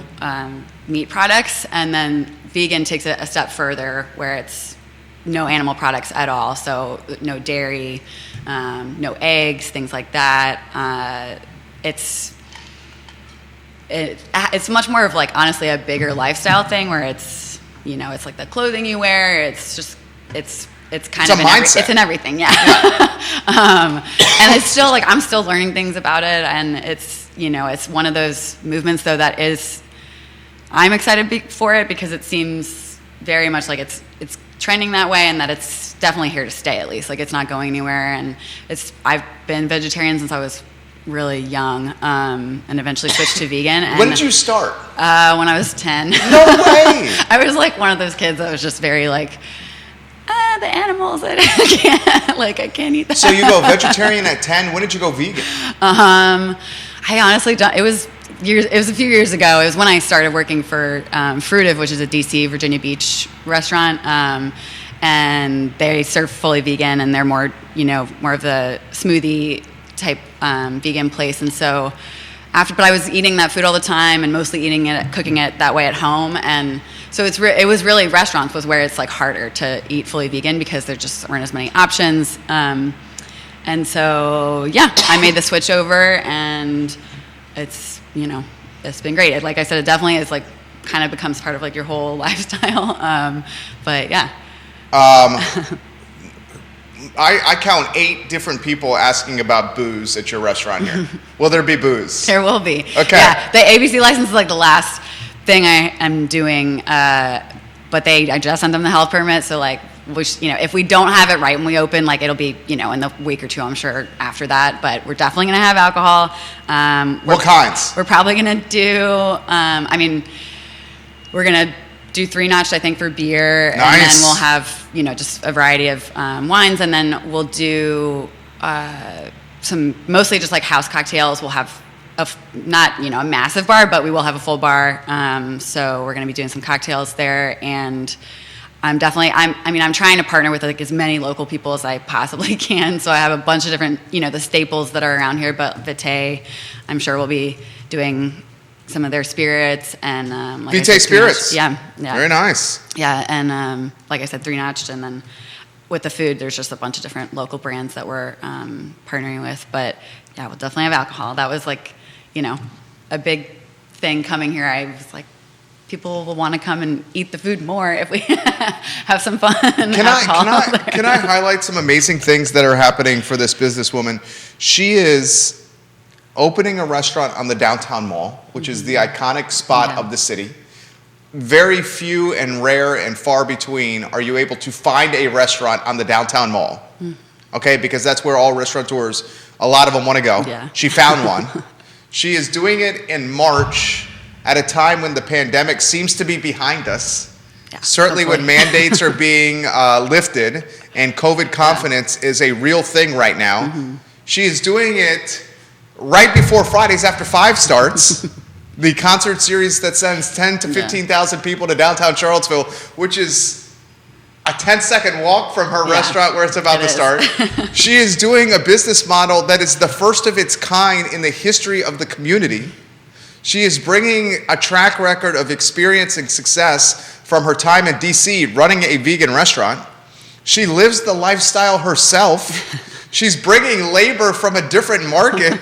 meat products, and then vegan takes it a step further where it's no animal products at all. So no dairy, no eggs, things like that. It's much more of like, honestly, a bigger lifestyle thing where it's, it's like the clothing you wear. It's just, it's kind of it's in everything. Yeah. And it's still like, I'm still learning things about it. And it's, it's one of those movements though that I'm excited for it because it seems very much like it's trending that way, and that it's definitely here to stay, at least. Like, it's not going anywhere. And I've been vegetarian since I was really young, and eventually switched to vegan. And, when did you start? When I was 10. No way! I was like one of those kids that was just very like, the animals, I can't eat that. So you go vegetarian at 10. When did you go vegan? I honestly don't. It was a few years ago. It was when I started working for Fruitive, which is a DC, Virginia Beach restaurant, and they serve fully vegan, and they're more of the smoothie type vegan place. And so but I was eating that food all the time, and mostly cooking it that way at home. And so it was really, restaurants was where it's like harder to eat fully vegan because there just aren't as many options. And so I made the switch over, and it's been great. Like I said, it definitely is like kind of becomes part of like your whole lifestyle. But yeah. I count 8 different people asking about booze at your restaurant here. Will there be booze? There will be. Okay. Yeah, the ABC license is like the last thing I am doing, but I just sent them the health permit, so like, if we don't have it right when we open, like it'll be, in the week or two, I'm sure, after that, but we're definitely going to have alcohol. What kinds? We're probably going to do, we're going to do 3-notch, I think, for beer. Nice. And then we'll have, just a variety of wines, and then we'll do some, mostly just like house cocktails. We'll have not, a massive bar, but we will have a full bar. So we're going to be doing some cocktails there, and I'm trying to partner with like as many local people as I possibly can. So I have a bunch of different, the staples that are around here, but Vitae, I'm sure we'll be doing some of their spirits, and like Vitae spirits. Yeah. Very nice. Yeah, and like I said, 3-notched, and then with the food, there's just a bunch of different local brands that we're partnering with. But yeah, we'll definitely have alcohol. That was like, a big thing coming here. I was like, people will want to come and eat the food more if we have some fun. Can I highlight some amazing things that are happening for this businesswoman? She is opening a restaurant on the downtown mall, which is the iconic spot of the city. Very few and rare and far between are you able to find a restaurant on the downtown mall. Okay, because that's where all restaurateurs, a lot of them want to go. Yeah. She found one. She is doing it in March at a time when the pandemic seems to be behind us. Yeah, certainly hopefully. when mandates are being lifted and COVID confidence is a real thing right now. She is doing it right before Fridays After 5 starts, the concert series that sends 10 to 15,000 people to downtown Charlottesville, which is a 10-second walk from her restaurant where it's about to start. She is doing a business model that is the first of its kind in the history of the community. She is bringing a track record of experience and success from her time in DC running a vegan restaurant. She lives the lifestyle herself. She's bringing labor from a different market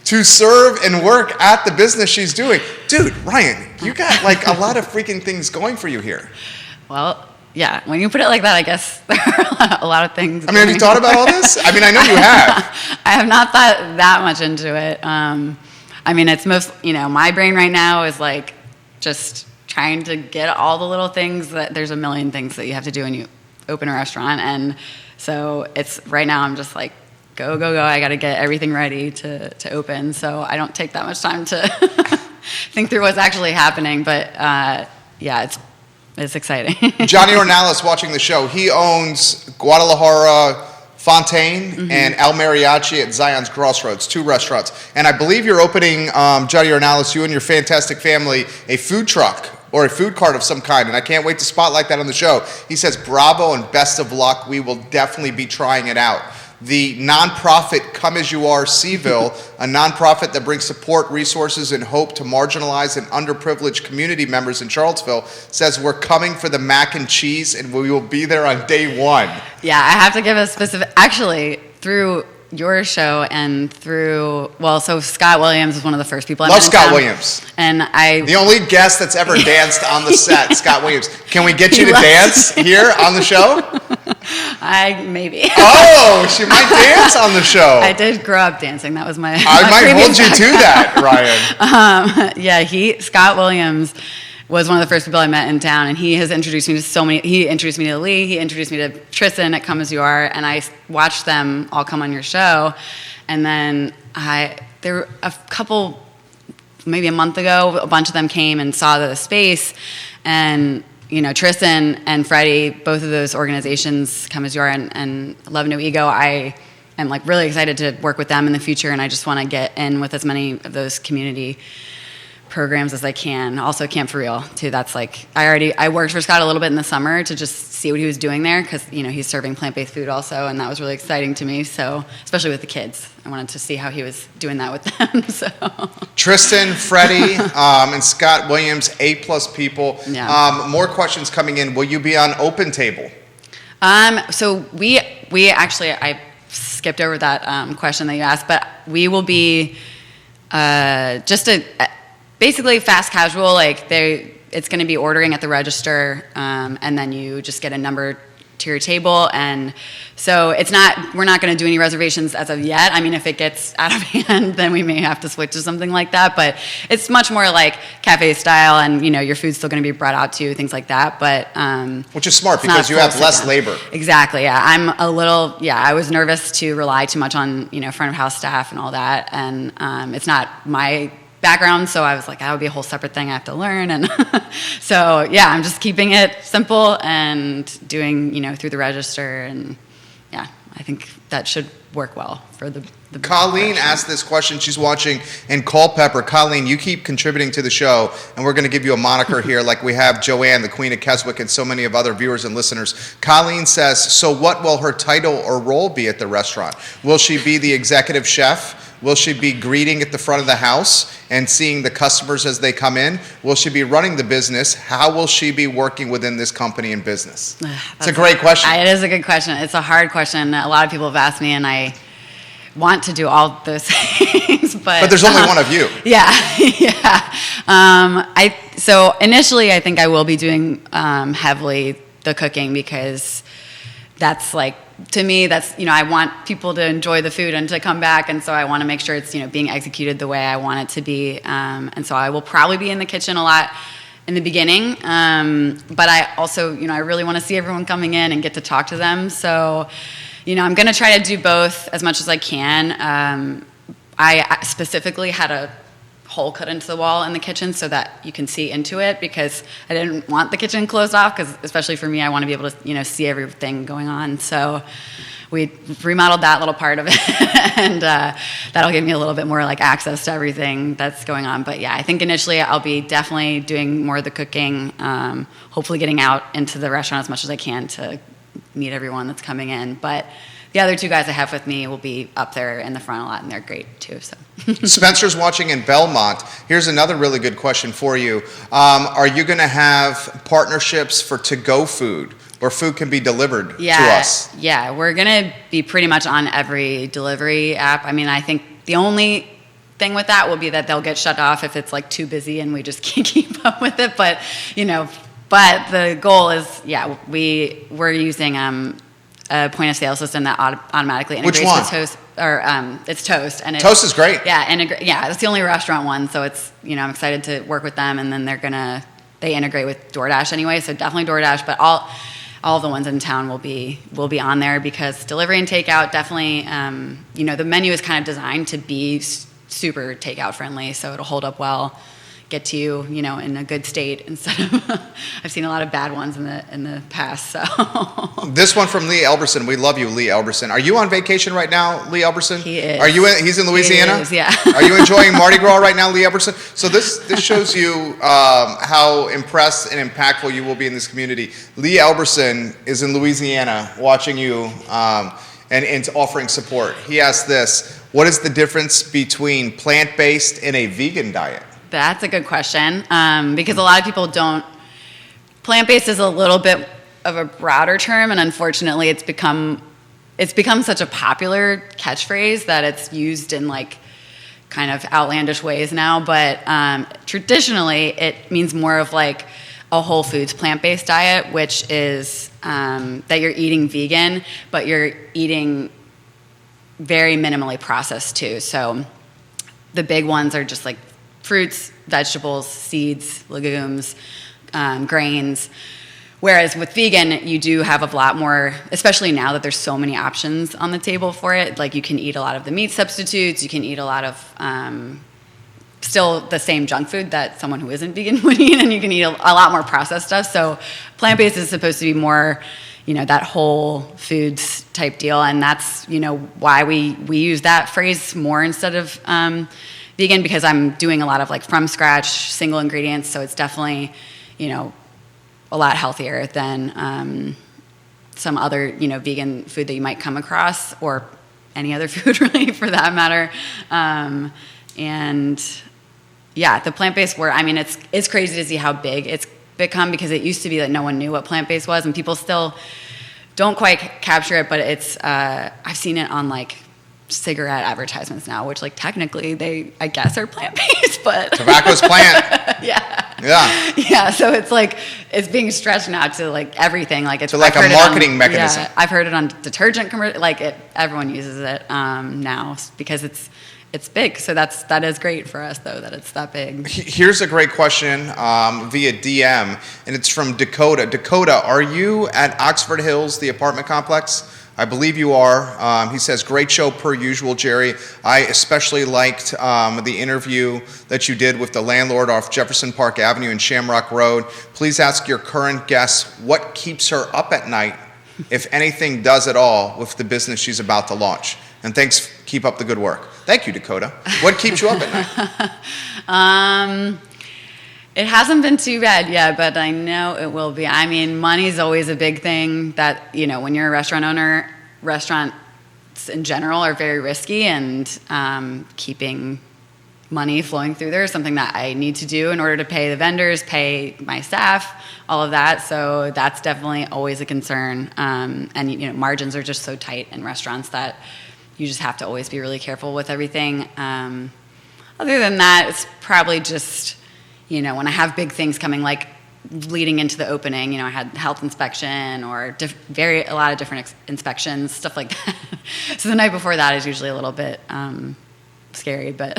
to serve and work at the business she's doing. Dude, Ryan, you got like a lot of freaking things going for you here. Well, yeah, when you put it like that, I guess there are a lot of things. Have you thought about all this? I know you have. I have not thought that much into it. It's most, my brain right now is like just trying to get all the little things that there's a million things that you have to do when you open a restaurant. And so it's right now I'm just like, go. I got to get everything ready to open. So I don't take that much time to think through what's actually happening. But it's exciting. Johnny Ornalis watching the show. He owns Guadalajara Fontaine and El Mariachi at Zion's Crossroads, 2 restaurants. And I believe you're opening, Johnny Ornalis, you and your fantastic family, a food truck or a food cart of some kind. And I can't wait to spotlight that on the show. He says, bravo and best of luck. We will definitely be trying it out. the nonprofit Come As You Are CVille, a nonprofit that brings support, resources, and hope to marginalized and underprivileged community members in Charlottesville, says we're coming for the mac and cheese and we will be there on day one. Yeah, I have to give a specific, actually, through your show and so Scott Williams was one of the first people I met in Scott town. Williams. And the only guest that's ever danced on the set, Scott Williams. Can we get you to dance here on the show? Maybe. Oh, she might dance on the show. I did grow up dancing. That was my. I might hold you to that, Ryan. Scott Williams was one of the first people I met in town, and he has introduced me to so many. He introduced me to Lee. He introduced me to Tristan at Come As You Are, and I watched them all come on your show. And then there were a couple, maybe a month ago, a bunch of them came and saw the space, and Tristan and Freddie, both of those organizations, Come As You Are and Love No Ego, I am really excited to work with them in the future, and I just want to get in with as many of those community programs as I can. Also Camp For Real too. That's I worked for Scott a little bit in the summer to just see what he was doing there, because he's serving plant-based food also, and that was really exciting to me. So especially with the kids, I wanted to see how he was doing that with them. So Tristan, Freddie, and Scott Williams, A+ people. Yeah. More questions coming in. Will you be on Open Table? So we actually, I skipped over that question that you asked, but we will be just basically fast casual. It's going to be ordering at the register, and then you just get a number to your table. And so we're not going to do any reservations as of yet. I mean, if it gets out of hand, then we may have to switch to something like that. But it's much more like cafe style, and your food's still going to be brought out to you, things like that. But which is smart because you have less labor. Exactly. Yeah, I was nervous to rely too much on front of house staff and all that, and it's not my background, so I was like, that would be a whole separate thing I have to learn. And so yeah, I'm just keeping it simple and doing through the register, and yeah, I think that should work well for the Colleen asked this question. She's watching in Culpeper. Colleen, you keep contributing to the show, and we're going to give you a moniker here like we have Joanne, the Queen of Keswick, and so many of other viewers and listeners. Colleen says, so what will her title or role be at the restaurant? Will she be the executive chef? Will she be greeting at the front of the house and seeing the customers as they come in? Will she be running the business? How will she be working within this company and business? It's a great question. It is a good question. It's a hard question. A lot of people have asked me, and I want to do all those things, but there's only one of you. Yeah. So initially, I think I will be doing heavily the cooking, because that's to me, that's, I want people to enjoy the food and to come back. And so I want to make sure it's, being executed the way I want it to be. And so I will probably be in the kitchen a lot in the beginning. But I also, I really want to see everyone coming in and get to talk to them. So, I'm going to try to do both as much as I can. I specifically had a hole cut into the wall in the kitchen so that you can see into it, because I didn't want the kitchen closed off, because especially for me, I want to be able to see everything going on. So we remodeled that little part of it, and that'll give me a little bit more access to everything that's going on. But yeah, I think initially I'll be definitely doing more of the cooking, hopefully getting out into the restaurant as much as I can to meet everyone that's coming in. But the other two guys I have with me will be up there in the front a lot, and they're great too. So Spencer's watching in Belmont. Here's another really good question for you. Are you going to have partnerships for to-go food, where food can be delivered to us? Yeah, we're going to be pretty much on every delivery app. I mean, I think the only thing with that will be that they'll get shut off if it's too busy and we just can't keep up with it. But but the goal is, we're using a point of sale system that automatically integrates with Toast. It's Toast, and Toast is great. Yeah, it's the only restaurant one, so it's I'm excited to work with them, and then they integrate with DoorDash anyway, so definitely DoorDash, but all the ones in town will be on there, because delivery and takeout definitely, the menu is kind of designed to be super takeout friendly, so it'll hold up well, get to you, in a good state, instead of I've seen a lot of bad ones in the past. So this one from Lee Elberson. We love you, Lee Elberson. Are you on vacation right now, Lee Elberson? He is. He's in Louisiana? He is, yeah. Are you enjoying Mardi Gras right now, Lee Elberson? So this shows you how impressed and impactful you will be in this community. Lee Elberson is in Louisiana watching you. and offering support. He asked this: what is the difference between plant-based and a vegan diet? That's a good question, because a lot of people don't. Plant-based is a little bit of a broader term, and unfortunately, it's become such a popular catchphrase that it's used in like kind of outlandish ways now. But traditionally, it means more of like a whole foods plant-based diet, which is that you're eating vegan, but you're eating very minimally processed too. So the big ones are just like fruits, vegetables, seeds, legumes, grains. Whereas with vegan, you do have a lot more, especially now that there's so many options on the table for it. Like you can eat a lot of the meat substitutes, you can eat a lot of still the same junk food that someone who isn't vegan would eat, and you can eat a lot more processed stuff. So plant-based is supposed to be more, that whole foods type deal, and that's, why we use that phrase more instead of vegan, because I'm doing a lot of like from scratch, single ingredients, so it's definitely, a lot healthier than some other, vegan food that you might come across, or any other food really for that matter. And yeah, the plant-based word, it's crazy to see how big it's become, because it used to be that no one knew what plant-based was, and people still don't quite capture it, but it's, I've seen it on like cigarette advertisements now, which like technically they, I guess, are plant-based, but tobacco's plant. Yeah. So it's like, it's being stretched now to like everything. Like it's to like a marketing mechanism. Yeah, I've heard it on detergent commercial. Like everyone uses it now because it's big. So that is great for us though, that it's that big. Here's a great question via DM, and it's from Dakota. Dakota, are you at Oxford Hills, the apartment complex? I believe you are. He says, great show per usual, Jerry. I especially liked the interview that you did with the landlord off Jefferson Park Avenue and Shamrock Road. Please ask your current guest what keeps her up at night, if anything does at all, with the business she's about to launch. And thanks, keep up the good work. Thank you, Dakota. What keeps you up at night? It hasn't been too bad yet, but I know it will be. Money's always a big thing that, when you're a restaurant owner, restaurants in general are very risky, and keeping money flowing through there is something that I need to do in order to pay the vendors, pay my staff, all of that. So that's definitely always a concern. And, margins are just so tight in restaurants that you just have to always be really careful with everything. Other than that, it's probably just, when I have big things coming, like leading into the opening, I had health inspection or a lot of different inspections, stuff like that. So the night before that is usually a little bit scary, but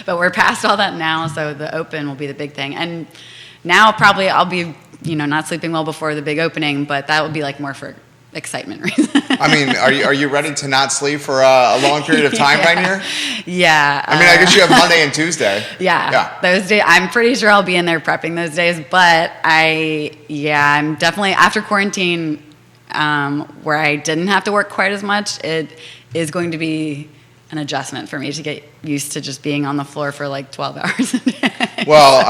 but we're past all that now. So the open will be the big thing, and now probably I'll be, not sleeping well before the big opening, but that will be like more for excitement reasons. Are you ready to not sleep for a long period of time right here? Yeah. I guess you have Monday and Tuesday. Yeah. Those days, I'm pretty sure I'll be in there prepping those days, but I'm definitely, after quarantine, where I didn't have to work quite as much, it is going to be an adjustment for me to get used to just being on the floor for like 12 hours a day. Well,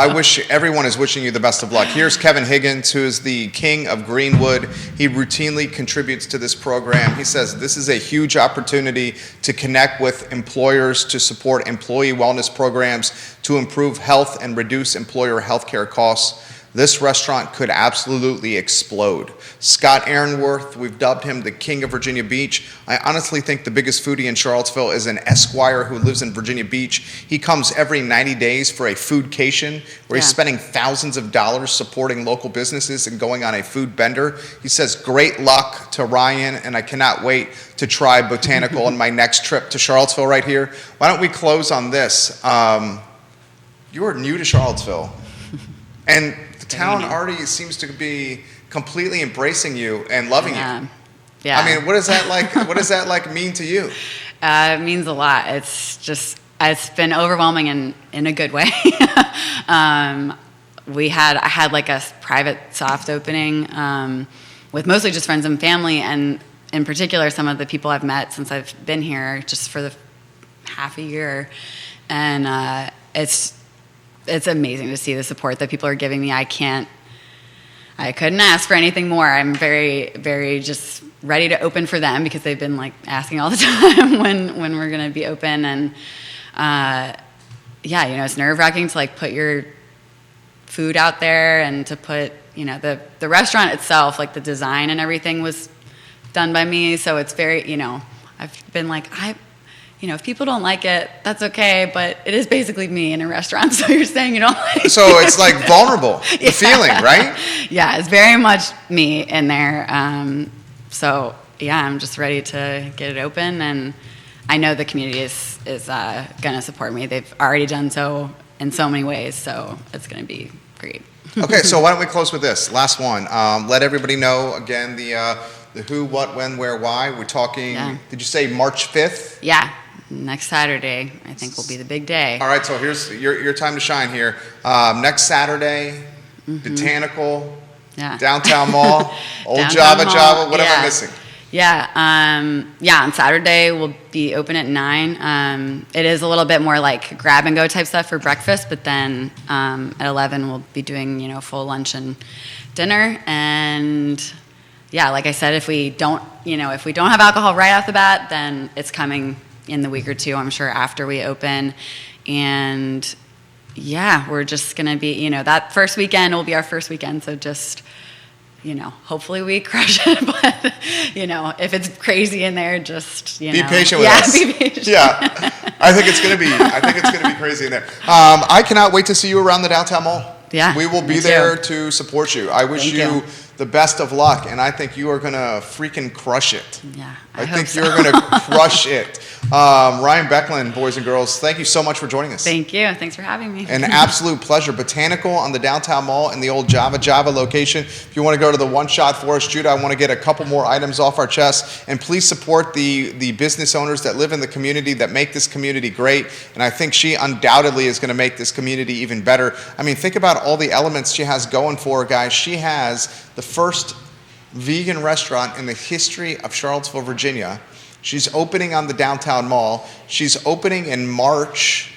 everyone is wishing you the best of luck. Here's Kevin Higgins, who is the king of Greenwood. He routinely contributes to this program. He says this is a huge opportunity to connect with employers, to support employee wellness programs, to improve health and reduce employer health care costs. This restaurant could absolutely explode. Scott Aaronworth, we've dubbed him the king of Virginia Beach. I honestly think the biggest foodie in Charlottesville is an Esquire who lives in Virginia Beach. He comes every 90 days for a foodcation where he's spending thousands of dollars supporting local businesses and going on a food bender. He says, great luck to Ryan, and I cannot wait to try Botanical on my next trip to Charlottesville right here. Why don't we close on this? You are new to Charlottesville, and the town already seems to be completely embracing you and loving you. Yeah. What does that like? What does that like mean to you? It means a lot. It's been overwhelming in a good way. I had like a private soft opening with mostly just friends and family, and in particular some of the people I've met since I've been here just for the half a year, and it's amazing to see the support that people are giving me. I I couldn't ask for anything more. I'm very, very just ready to open for them because they've been like asking all the time when we're going to be open. And yeah, it's nerve-wracking to like put your food out there and to put, the restaurant itself, like the design and everything was done by me. So it's very, I've been like, if people don't like it, that's okay, but it is basically me in a restaurant, so you're saying you don't like it. So it's like vulnerable, the feeling, right? Yeah, it's very much me in there. So, yeah, I'm just ready to get it open, and I know the community is going to support me. They've already done so in so many ways, so it's going to be great. Okay, so why don't we close with this? Last one. Let everybody know, again, the who, what, when, where, why. We're talking, Did you say March 5th? Yeah. Next Saturday, I think, will be the big day. All right, so here's your time to shine here. Next Saturday, Botanical, Downtown Mall, Old Downtown Java. What am I missing? Yeah, on Saturday we'll be open at 9. It is a little bit more like grab and go type stuff for breakfast, but then at 11 we'll be doing full lunch and dinner. And yeah, like I said, if we don't have alcohol right off the bat, then it's coming in the week or two, I'm sure, after we open. And yeah, we're just going to be, that first weekend will be our first weekend. So just, hopefully we crush it. But, if it's crazy in there, just, be patient with us. Be patient. Yeah. I think it's going to be crazy in there. I cannot wait to see you around the downtown mall. Yeah. We will be there to support you. I wish you the best of luck, and I think you are going to freaking crush it. Yeah, I think you're going to crush it. Ryan Becklin, boys and girls, thank you so much for joining us. Thank you. Thanks for having me. An absolute pleasure. Botanical on the downtown mall in the old Java location. If you want to go to the one shot for us, Judah, I want to get a couple more items off our chest. And please support the business owners that live in the community that make this community great. And I think she undoubtedly is going to make this community even better. I mean, think about all the elements she has going for her, guys. She has the first vegan restaurant in the history of Charlottesville, Virginia. She's opening on the downtown mall. She's opening in March.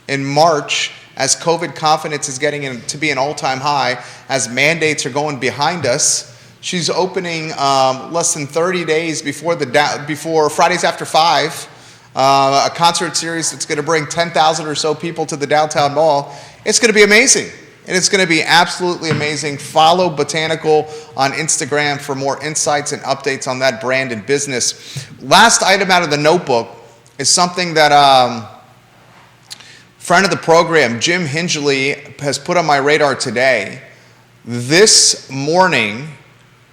In March, as COVID confidence is getting to be an all-time high, as mandates are going behind us. She's opening less than 30 days before Fridays After 5, a concert series that's going to bring 10,000 or so people to the downtown mall. It's going to be amazing. And it's going to be absolutely amazing. Follow Botanical on Instagram for more insights and updates on that brand and business. Last item out of the notebook is something that friend of the program, Jim Hingley, has put on my radar today. This morning,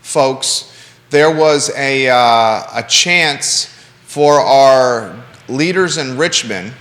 folks, there was a chance for our leaders in Richmond,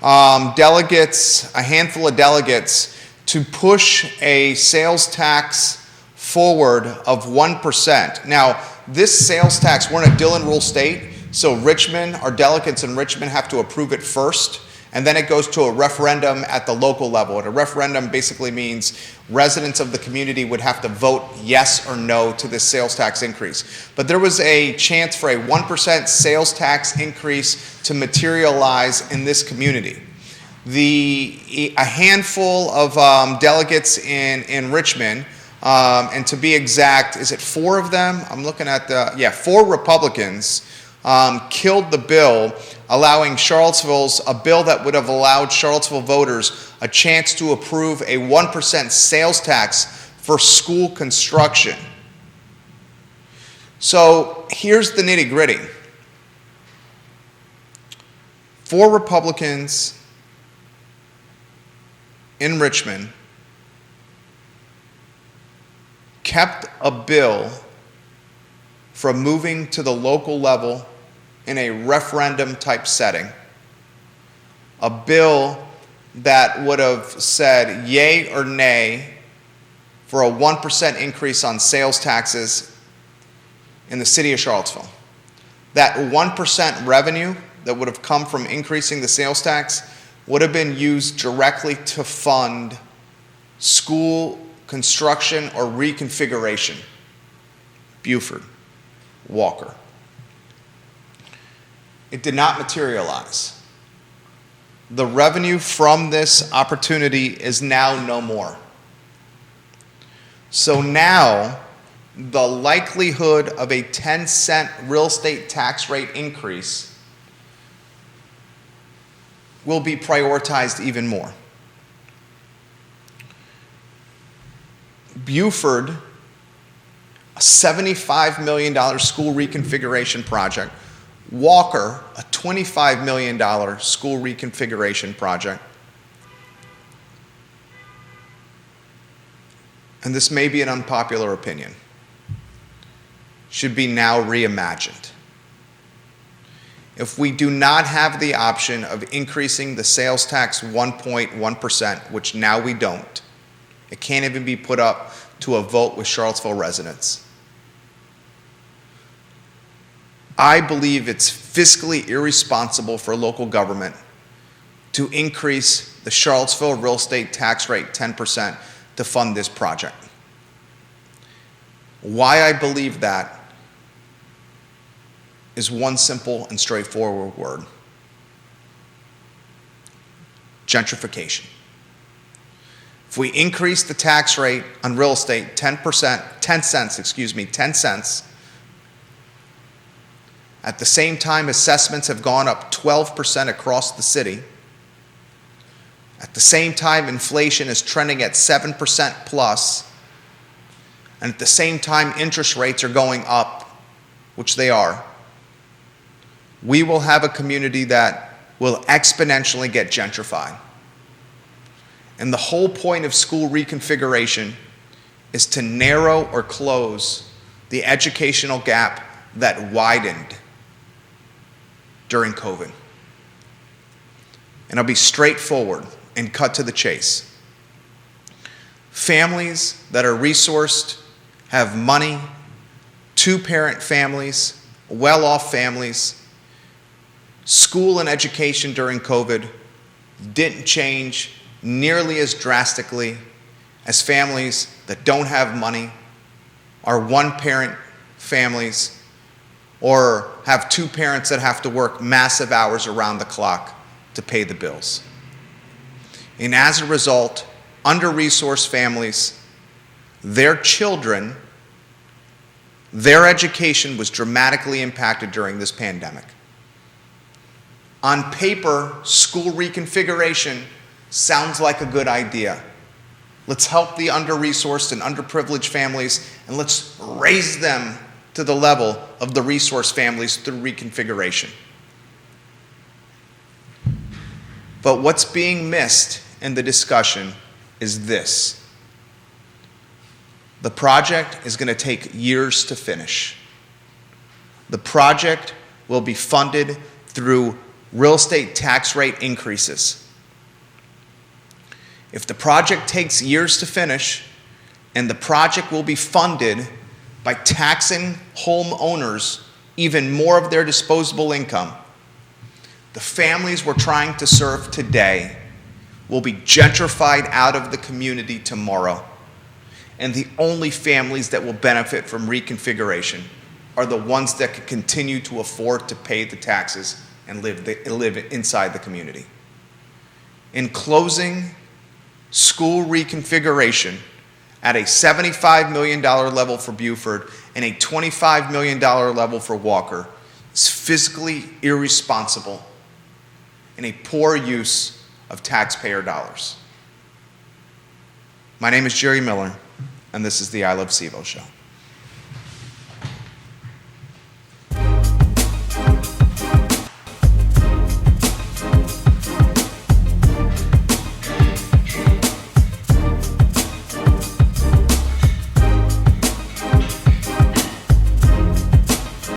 delegates, a handful of delegates, to push a sales tax forward of 1%. Now, this sales tax, we're in a Dillon Rule state, so Richmond, our delegates in Richmond have to approve it first, and then it goes to a referendum at the local level. And a referendum basically means residents of the community would have to vote yes or no to this sales tax increase. But there was a chance for a 1% sales tax increase to materialize in this community. A handful of delegates in Richmond, and to be exact, is it 4 of them? I'm looking at 4 Republicans killed the bill, allowing a bill that would have allowed Charlottesville voters a chance to approve a 1% sales tax for school construction. So here's the nitty-gritty. 4 Republicans in Richmond kept a bill from moving to the local level in a referendum type setting. A bill that would have said yay or nay for a 1% increase on sales taxes in the city of Charlottesville. That 1% revenue that would have come from increasing the sales tax would have been used directly to fund school construction or reconfiguration. Buford, Walker. It did not materialize. The revenue from this opportunity is now no more. So now, the likelihood of a 10-cent real estate tax rate increase will be prioritized even more. Buford, a $75 million school reconfiguration project. Walker, a $25 million school reconfiguration project. And this may be an unpopular opinion, should be now reimagined. If we do not have the option of increasing the sales tax 1.1%, which now we don't, it can't even be put up to a vote with Charlottesville residents. I believe it's fiscally irresponsible for local government to increase the Charlottesville real estate tax rate 10% to fund this project. Why I believe that is one simple and straightforward word: gentrification. If we increase the tax rate on real estate 10 cents, at the same time assessments have gone up 12% across the city, at the same time inflation is trending at 7% plus, and at the same time interest rates are going up, which they are, we will have a community that will exponentially get gentrified. And the whole point of school reconfiguration is to narrow or close the educational gap that widened during COVID. And I'll be straightforward and cut to the chase. Families that are resourced, have money, two-parent families, well-off families, school and education during COVID didn't change nearly as drastically as families that don't have money, are one-parent families, or have two parents that have to work massive hours around the clock to pay the bills. And as a result, under-resourced families, their children, their education was dramatically impacted during this pandemic. On paper, school reconfiguration sounds like a good idea. Let's help the under-resourced and underprivileged families, and let's raise them to the level of the resource families through reconfiguration. But what's being missed in the discussion is this: the project is going to take years to finish. The project will be funded through real estate tax rate increases. If the project takes years to finish, and the project will be funded by taxing homeowners even more of their disposable income, the families we're trying to serve today will be gentrified out of the community tomorrow. And the only families that will benefit from reconfiguration are the ones that can continue to afford to pay the taxes and live inside the community. In closing, school reconfiguration at a $75 million level for Buford and a $25 million level for Walker is physically irresponsible and a poor use of taxpayer dollars. My name is Jerry Miller, and this is the I Love CVille Show.